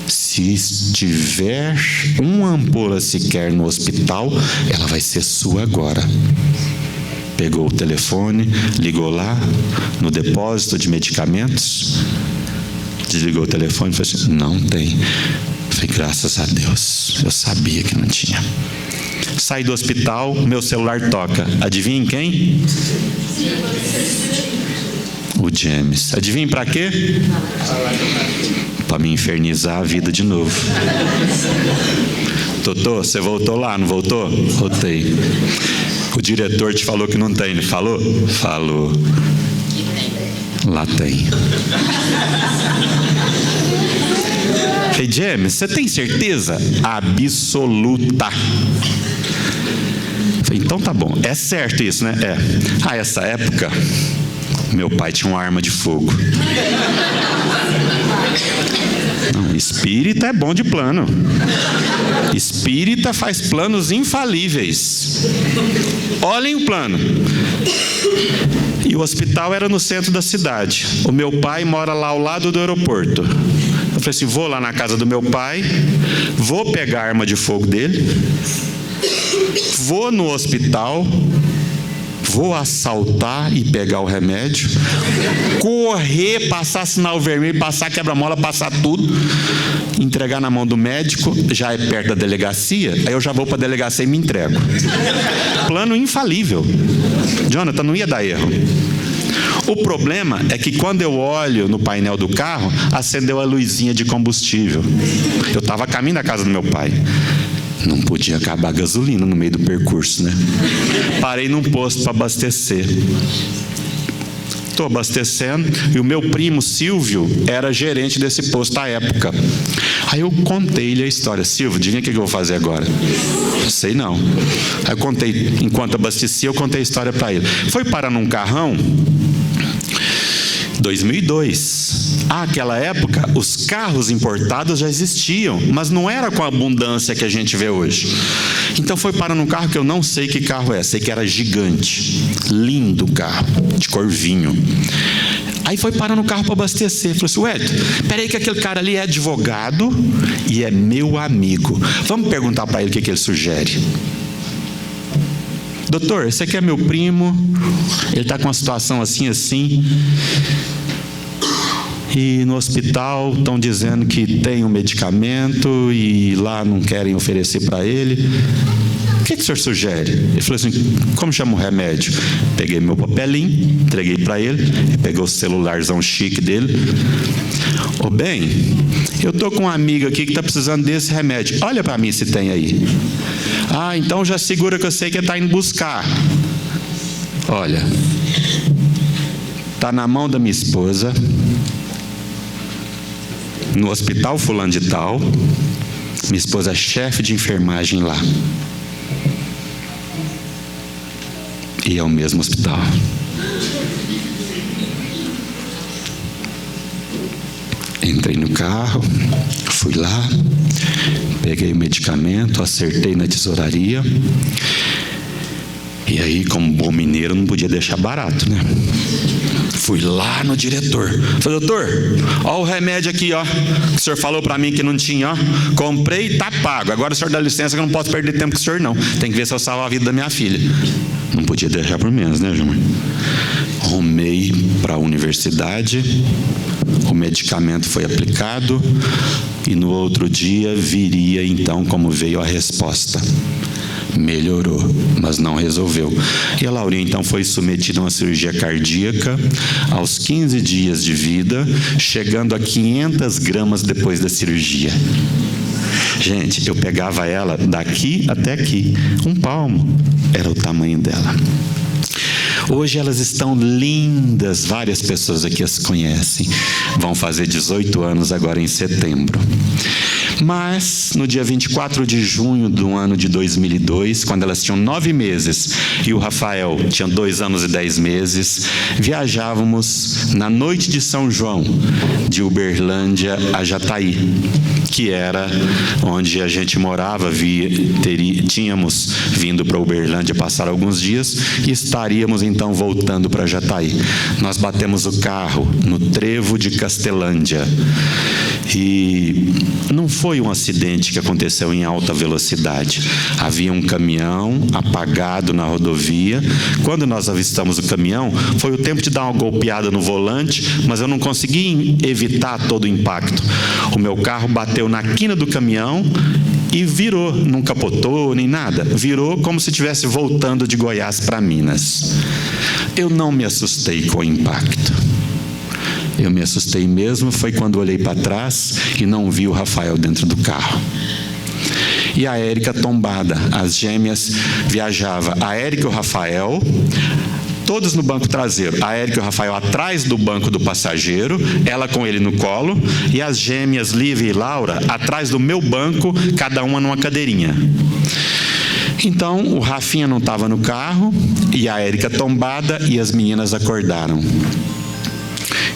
Se tiver uma ampola sequer no hospital, ela vai ser sua agora. Pegou o telefone, ligou lá no depósito de medicamentos, desligou o telefone e falou assim, não tem. Eu falei, graças a Deus, eu sabia que não tinha. Saí do hospital, meu celular toca. Adivinha quem? O James. Adivinha para quê? Para me infernizar a vida de novo. Totô, você voltou lá, não voltou? Voltei. O diretor te falou que não tem, ele falou? Falou. Lá tem. Falei, James, você tem certeza? Absoluta. Falei, então tá bom. É certo isso, né? É. Ah, essa época, meu pai tinha uma arma de fogo. Não, espírita é bom de plano. Espírita faz planos infalíveis. Olhem o plano. E o hospital era no centro da cidade. O meu pai mora lá ao lado do aeroporto. Eu falei assim, vou lá na casa do meu pai, vou pegar a arma de fogo dele, vou no hospital, vou assaltar e pegar o remédio, correr, passar sinal vermelho, passar quebra-mola, passar tudo, entregar na mão do médico, já é perto da delegacia, aí eu já vou para a delegacia e me entrego. Plano infalível. Jonathan, não ia dar erro. O problema é que quando eu olho no painel do carro, acendeu a luzinha de combustível. Eu estava a caminho da casa do meu pai. Não podia acabar a gasolina no meio do percurso, né? Parei num posto para abastecer. Estou abastecendo e o meu primo Silvio era gerente desse posto à época. Aí eu contei-lhe a história. Silvio, adivinha o que eu vou fazer agora? Não sei não. Aí eu contei, enquanto abastecia, eu contei a história para ele. Foi parar num carrão 2002. Àquela época, os carros importados já existiam, mas não era com a abundância que a gente vê hoje. Então foi parar num carro que eu não sei que carro é, sei que era gigante, lindo carro, de cor vinho. Aí foi parar no carro para abastecer. Falou assim, ué, peraí que aquele cara ali é advogado e é meu amigo. Vamos perguntar para ele o que ele sugere. Doutor, esse aqui é meu primo, ele está com uma situação assim, assim. E no hospital estão dizendo que tem um medicamento e lá não querem oferecer para ele. O que o senhor sugere? Ele falou assim: como chama o remédio? Peguei meu papelinho, entreguei para ele, ele pegou o celularzão chique dele. Ô bem, eu estou com uma amiga aqui que está precisando desse remédio. Olha para mim se tem aí. Ah, então já segura que eu sei que ele está indo buscar. Olha, está na mão da minha esposa, no hospital fulano de tal. Minha esposa é chefe de enfermagem lá. E é o mesmo hospital. Entrei no carro, fui lá, peguei o medicamento, acertei na tesouraria. E aí, como bom mineiro, não podia deixar barato, né? Fui lá no diretor. Falei: doutor, ó o remédio aqui, ó, que o senhor falou para mim que não tinha, ó. Comprei e tá pago. Agora o senhor dá licença que eu não posso perder tempo com o senhor, não. Tem que ver se eu salvo a vida da minha filha. Não podia deixar por menos, né, Gilmar? Rumei para a universidade, o medicamento foi aplicado e no outro dia viria então como veio a resposta. Melhorou, mas não resolveu. E a Laurinha então foi submetida a uma cirurgia cardíaca aos 15 dias de vida, chegando a 500 gramas depois da cirurgia. Gente, eu pegava ela daqui até aqui, um palmo era o tamanho dela. Hoje elas estão lindas, várias pessoas aqui as conhecem. Vão fazer 18 anos agora em setembro. Mas, no dia 24 de junho do ano de 2002, quando elas tinham 9 meses e o Rafael tinha 2 anos e 10 meses, viajávamos na noite de São João, de Uberlândia a Jataí, que era onde a gente morava. Tínhamos vindo para Uberlândia passar alguns dias e estaríamos então voltando para Jataí. Nós batemos o carro no trevo de Castelândia. E não foi um acidente que aconteceu em alta velocidade. Havia um caminhão apagado na rodovia. Quando nós avistamos o caminhão, foi o tempo de dar uma golpeada no volante, mas eu não consegui evitar todo o impacto. O meu carro bateu na quina do caminhão e virou, não capotou nem nada. Virou como se estivesse voltando de Goiás para Minas. Eu não me assustei com o impacto. Eu me assustei mesmo foi quando olhei para trás e não vi o Rafael dentro do carro. E a Érica tombada, as gêmeas viajavam. A Érica e o Rafael, todos no banco traseiro. A Érica e o Rafael atrás do banco do passageiro, ela com ele no colo, e as gêmeas Lívia e Laura atrás do meu banco, cada uma numa cadeirinha. Então, o Rafinha não estava no carro, e a Érica tombada, e as meninas acordaram.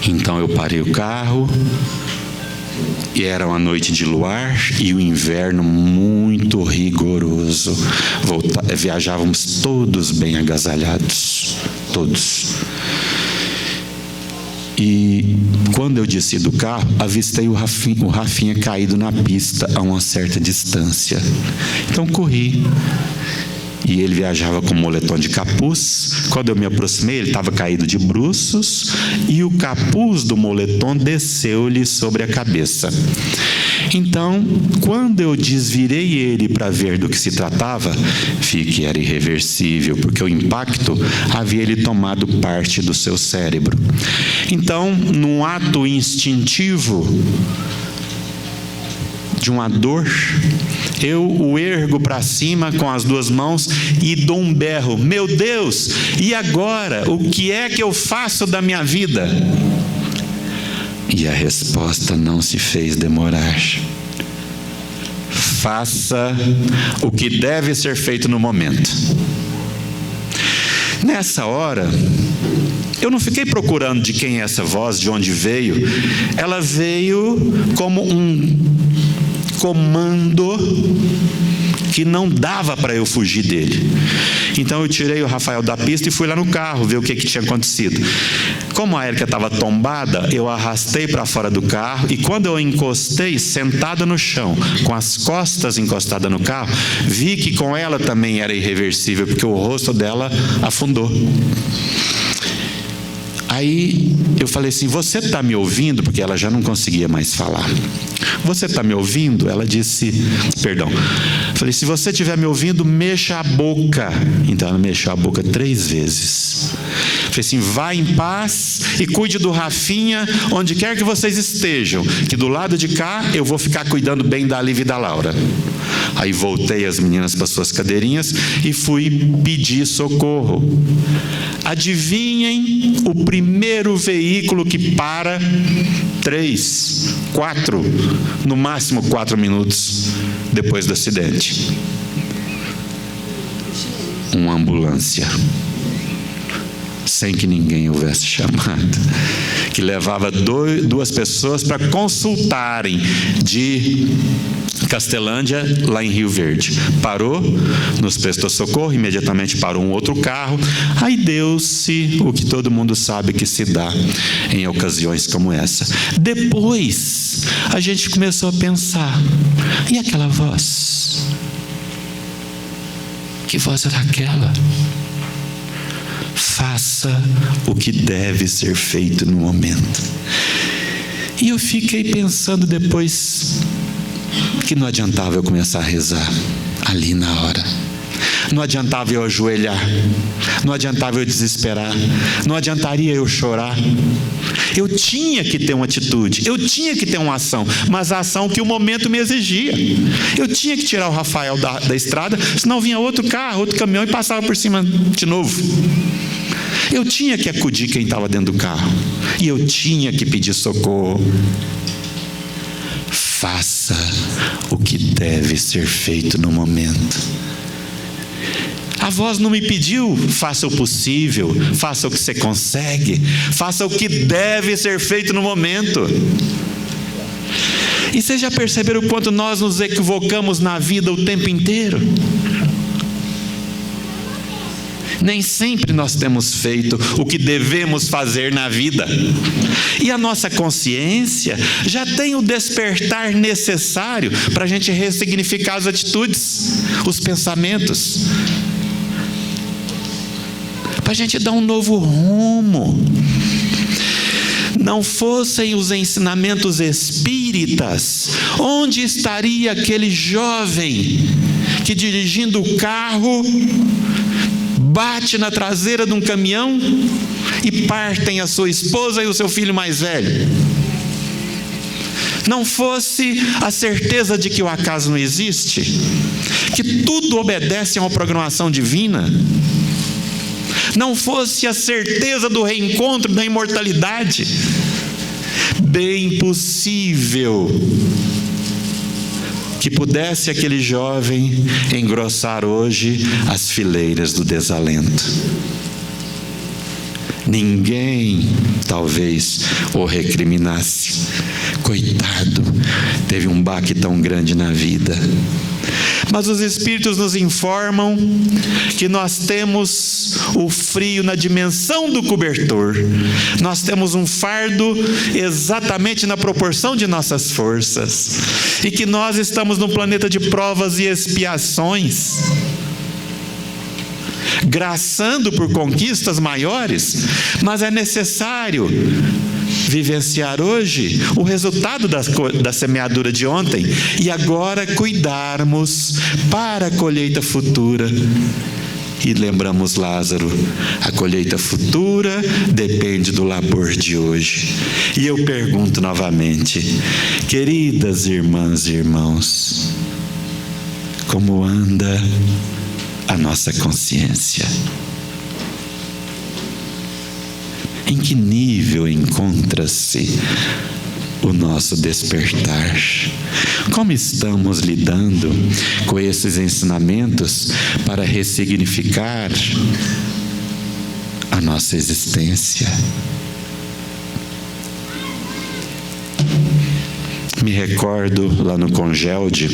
Então eu parei o carro, e era uma noite de luar e o inverno muito rigoroso. Viajávamos todos bem agasalhados, todos. E quando eu desci do carro, avistei o Rafinha caído na pista a uma certa distância. Então corri. E ele viajava com um moletom de capuz. Quando eu me aproximei, ele estava caído de bruços e o capuz do moletom desceu-lhe sobre a cabeça. Então, quando eu desvirei ele para ver do que se tratava, vi que era irreversível, porque o impacto havia lhe tomado parte do seu cérebro. Então, num ato instintivo de uma dor, eu o ergo para cima com as 2 mãos e dou um berro: meu Deus, e agora? O que é que eu faço da minha vida? E a resposta não se fez demorar. Faça o que deve ser feito no momento. Nessa hora, eu não fiquei procurando de quem é essa voz, de onde veio. Ela veio como um comando que não dava para eu fugir dele. Então eu tirei o Rafael da pista e fui lá no carro ver o que tinha acontecido. Como a Érica estava tombada, eu arrastei para fora do carro, e quando eu encostei, sentada no chão, com as costas encostadas no carro, vi que com ela também era irreversível, porque o rosto dela afundou. Aí eu falei assim: você está me ouvindo? Porque ela já não conseguia mais falar. Você está me ouvindo? Ela disse, perdão. Falei: se você estiver me ouvindo, mexa a boca. Então ela mexeu a boca 3 vezes. Falei assim: vá em paz e cuide do Rafinha onde quer que vocês estejam, que do lado de cá eu vou ficar cuidando bem da Lívia e da Laura. Aí voltei as meninas para suas cadeirinhas e fui pedir socorro. Adivinhem o primeiro veículo que para 3, 4, no máximo 4 minutos depois do acidente? Uma ambulância. Sem que ninguém houvesse chamado, que levava 2 pessoas para consultarem de Castelândia, lá em Rio Verde. Parou, nos prestou socorro, imediatamente parou um outro carro. Aí deu-se o que todo mundo sabe que se dá em ocasiões como essa. Depois, a gente começou a pensar: e aquela voz? Que voz era aquela? Faça o que deve ser feito no momento. E eu fiquei pensando depois que não adiantava eu começar a rezar ali na hora. Não adiantava eu ajoelhar. Não adiantava eu desesperar. Não adiantaria eu chorar. Eu tinha que ter uma atitude, eu tinha que ter uma ação, mas a ação que o momento me exigia. Eu tinha que tirar o Rafael da estrada, senão vinha outro carro, outro caminhão e passava por cima de novo. Eu tinha que acudir quem estava dentro do carro. E eu tinha que pedir socorro. Faça o que deve ser feito no momento. A voz não me pediu: faça o possível, faça o que você consegue, faça o que deve ser feito no momento. E vocês já perceberam o quanto nós nos equivocamos na vida o tempo inteiro? Nem sempre nós temos feito o que devemos fazer na vida. E a nossa consciência já tem o despertar necessário para a gente ressignificar as atitudes, os pensamentos, para a gente dar um novo rumo. Não fossem os ensinamentos espíritas, onde estaria aquele jovem que, dirigindo o carro, bate na traseira de um caminhão e partem a sua esposa e o seu filho mais velho? Não fosse a certeza de que o acaso não existe, que tudo obedece a uma programação divina, não fosse a certeza do reencontro, da imortalidade, bem possível que pudesse aquele jovem engrossar hoje as fileiras do desalento. Ninguém, talvez, o recriminasse. Coitado, teve um baque tão grande na vida. Mas os Espíritos nos informam que nós temos o frio na dimensão do cobertor. Nós temos um fardo exatamente na proporção de nossas forças. E que nós estamos num planeta de provas e expiações, graçando por conquistas maiores, mas é necessário vivenciar hoje o resultado da semeadura de ontem e agora cuidarmos para a colheita futura. E lembramos Lázaro: a colheita futura depende do labor de hoje. E eu pergunto novamente, queridas irmãs e irmãos, como anda a nossa consciência? Em que nível encontra-se o nosso despertar? Como estamos lidando com esses ensinamentos para ressignificar a nossa existência? Me recordo lá no Congelde,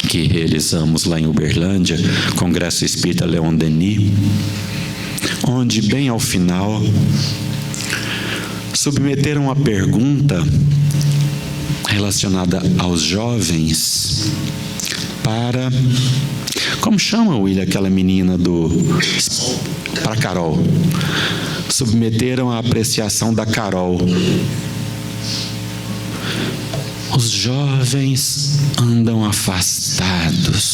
que realizamos lá em Uberlândia, Congresso Espírita Leon Denis, onde bem ao final submeteram uma pergunta relacionada aos jovens para, como chama, William, aquela menina para Carol, submeteram à apreciação da Carol. Os jovens andam afastados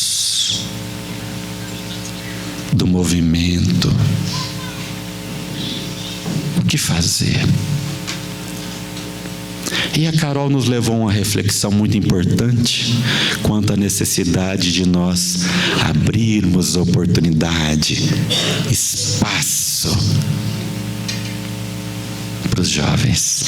do movimento. O que fazer? E a Carol nos levou a uma reflexão muito importante quanto à necessidade de nós abrirmos oportunidade, espaço para os jovens.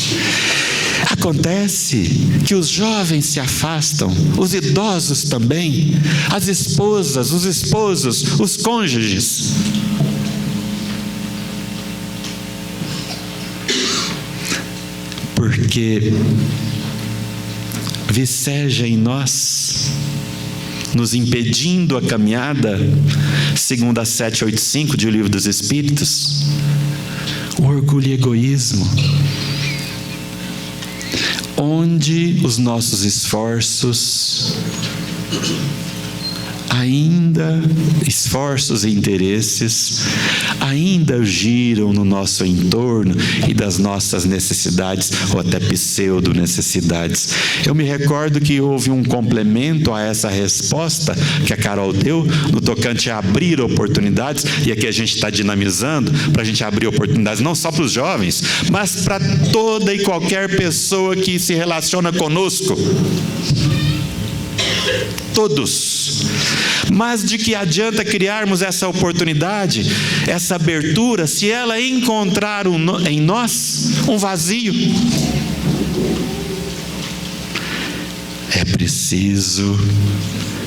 Acontece que os jovens se afastam, os idosos também, as esposas, os esposos, os cônjuges. Porque viceja em nós, nos impedindo a caminhada, segundo a 785 de O Livro dos Espíritos, o orgulho e egoísmo, onde os nossos esforços, esforços e interesses, ainda giram no nosso entorno e das nossas necessidades, ou até pseudo-necessidades. Eu me recordo que houve um complemento a essa resposta que a Carol deu, no tocante a abrir oportunidades, e aqui a gente está dinamizando para a gente abrir oportunidades, não só para os jovens, mas para toda e qualquer pessoa que se relaciona conosco. Todos. Mas de que adianta criarmos essa oportunidade, essa abertura, se ela encontrar em nós um vazio? É preciso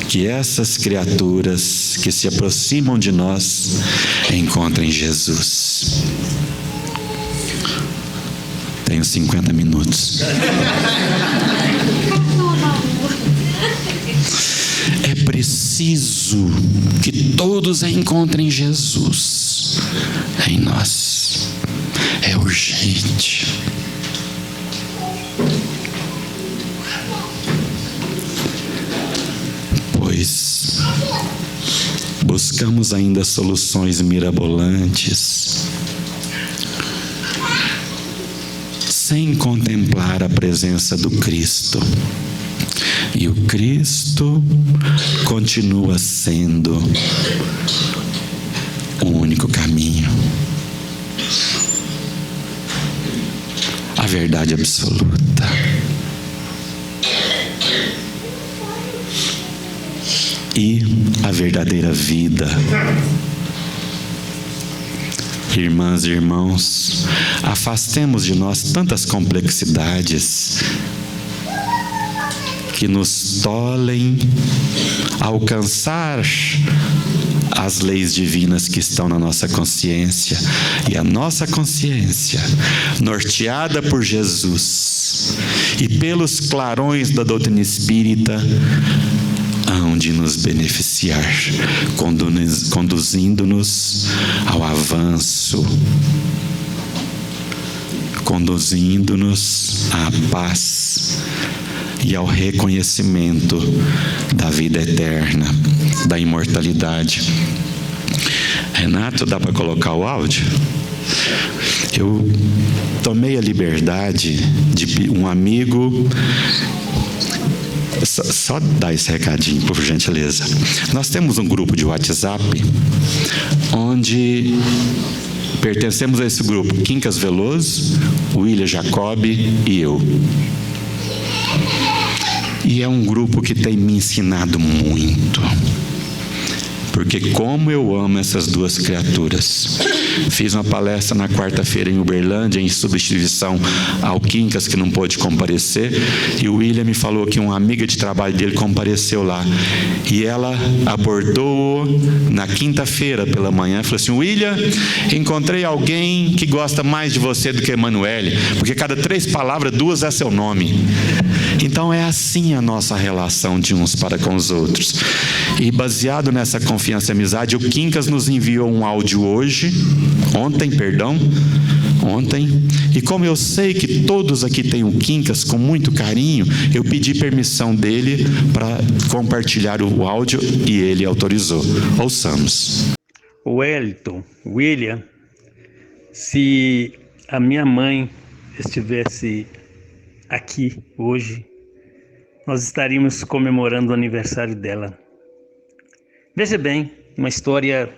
que essas criaturas que se aproximam de nós encontrem Jesus. Tenho 50 minutos. É preciso que todos encontrem Jesus em nós. É urgente. Pois buscamos ainda soluções mirabolantes, sem contemplar a presença do Cristo. E o Cristo continua sendo o único caminho, a verdade absoluta. E a verdadeira vida. Irmãs e irmãos, afastemos de nós tantas complexidades que nos tolhem alcançar as leis divinas que estão na nossa consciência. E a nossa consciência, norteada por Jesus e pelos clarões da doutrina espírita, hão de nos beneficiar, conduzindo-nos ao avanço, conduzindo-nos à paz e ao reconhecimento da vida eterna, da imortalidade. Renato, dá para colocar o áudio? Eu tomei a liberdade de um amigo. Só dar esse recadinho, por gentileza. Nós temos um grupo de WhatsApp onde pertencemos a esse grupo Quincas Veloso, William Jacob e eu. E é um grupo que tem me ensinado muito. Porque como eu amo essas duas criaturas. Fiz uma palestra na quarta-feira em Uberlândia, em substituição ao Quincas, que não pôde comparecer, e o William me falou que uma amiga de trabalho dele compareceu lá, e ela abordou na quinta-feira pela manhã, e falou assim: William, encontrei alguém que gosta mais de você do que Emanuele, porque cada 3 palavras, 2 é seu nome. Então é assim a nossa relação de uns para com os outros. E baseado nessa confiança e amizade, o Quincas nos enviou um áudio ontem, e como eu sei que todos aqui têm o Quincas com muito carinho, eu pedi permissão dele para compartilhar o áudio e ele autorizou. Ouçamos. Wellington, William, Se a minha mãe estivesse aqui hoje, nós estaríamos comemorando o aniversário dela. Veja bem, uma história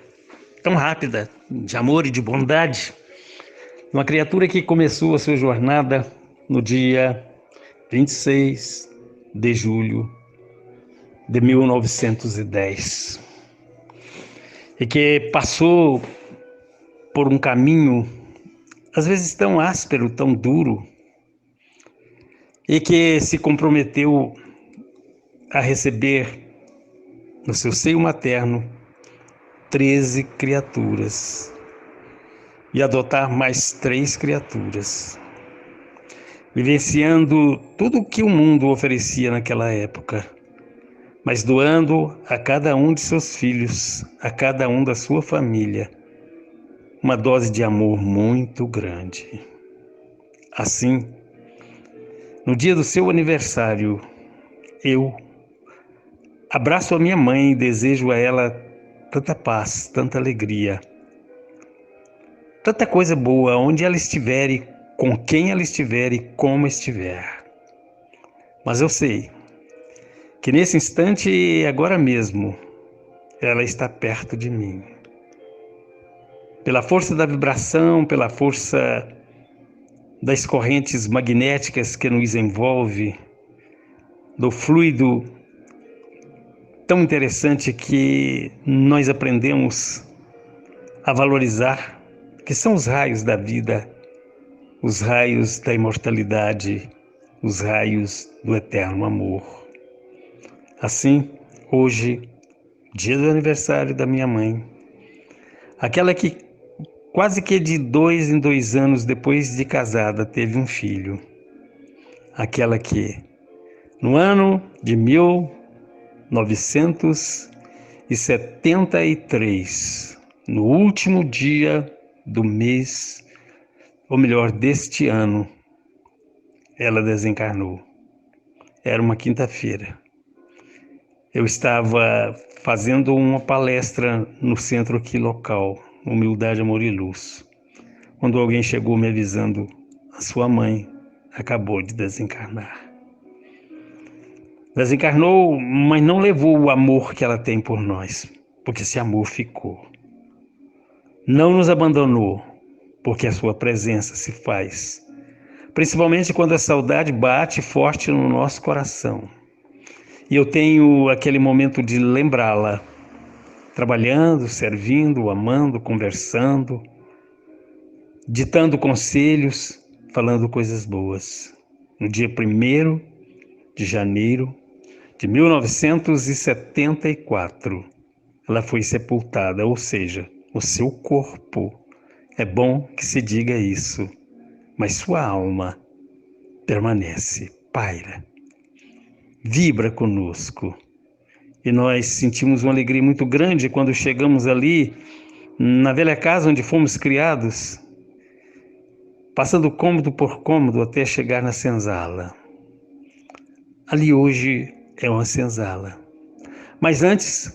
tão rápida, de amor e de bondade. Uma criatura que começou a sua jornada no dia 26 de julho de 1910. E que passou por um caminho, às vezes tão áspero, tão duro, e que se comprometeu a receber no seu seio materno 13 criaturas e adotar mais 3 criaturas, vivenciando tudo o que o mundo oferecia naquela época, mas doando a cada um de seus filhos, a cada um da sua família, uma dose de amor muito grande. Assim, no dia do seu aniversário, eu abraço a minha mãe e desejo a ela tanta paz, tanta alegria, tanta coisa boa, onde ela estiver e com quem ela estiver e como estiver. Mas eu sei que nesse instante, agora mesmo, ela está perto de mim. Pela força da vibração, pela força das correntes magnéticas que nos envolve, do fluido tão interessante que nós aprendemos a valorizar, que são os raios da vida, os raios da imortalidade, os raios do eterno amor. Assim, hoje, dia do aniversário da minha mãe, aquela que quase que de 2 em 2 anos depois de casada teve um filho, aquela que no ano de 1973, no último dia do mês, ou melhor, deste ano, ela desencarnou. Era uma quinta-feira. Eu estava fazendo uma palestra no centro aqui local, Humildade, Amor e Luz, quando alguém chegou me avisando: a sua mãe acabou de desencarnar. Desencarnou, mas não levou o amor que ela tem por nós, porque esse amor ficou. Não nos abandonou, porque a sua presença se faz, principalmente quando a saudade bate forte no nosso coração. E eu tenho aquele momento de lembrá-la, trabalhando, servindo, amando, conversando, ditando conselhos, falando coisas boas. No dia 1º de janeiro de 1974, ela foi sepultada, ou seja, o seu corpo, é bom que se diga isso, mas sua alma permanece, paira, vibra conosco. E nós sentimos uma alegria muito grande quando chegamos ali, na velha casa onde fomos criados, passando cômodo por cômodo até chegar na senzala. Ali hoje é uma senzala, mas antes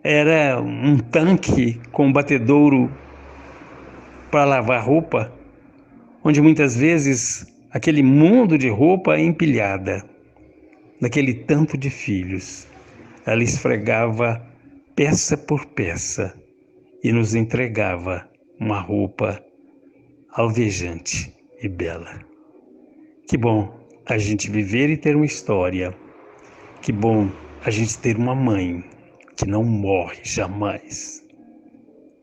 era um tanque com batedouro para lavar roupa, onde muitas vezes aquele mundo de roupa empilhada, daquele tanto de filhos, ela esfregava peça por peça e nos entregava uma roupa alvejante e bela. Que bom a gente viver e ter uma história. Que bom a gente ter uma mãe que não morre jamais.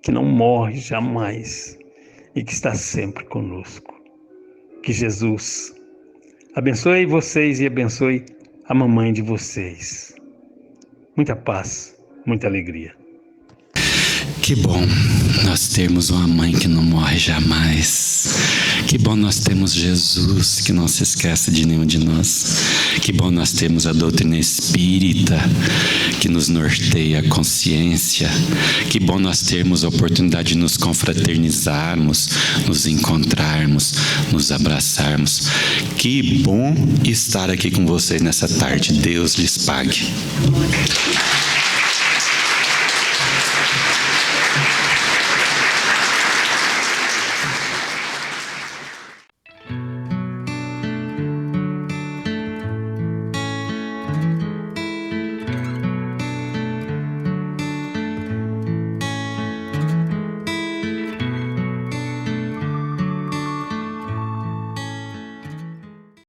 Que não morre jamais e que está sempre conosco. Que Jesus abençoe vocês e abençoe a mamãe de vocês. Muita paz, muita alegria. Que bom nós termos uma mãe que não morre jamais. Que bom nós temos Jesus, que não se esquece de nenhum de nós. Que bom nós temos a doutrina espírita, que nos norteia a consciência. Que bom nós termos a oportunidade de nos confraternizarmos, nos encontrarmos, nos abraçarmos. Que bom estar aqui com vocês nessa tarde. Deus lhes pague.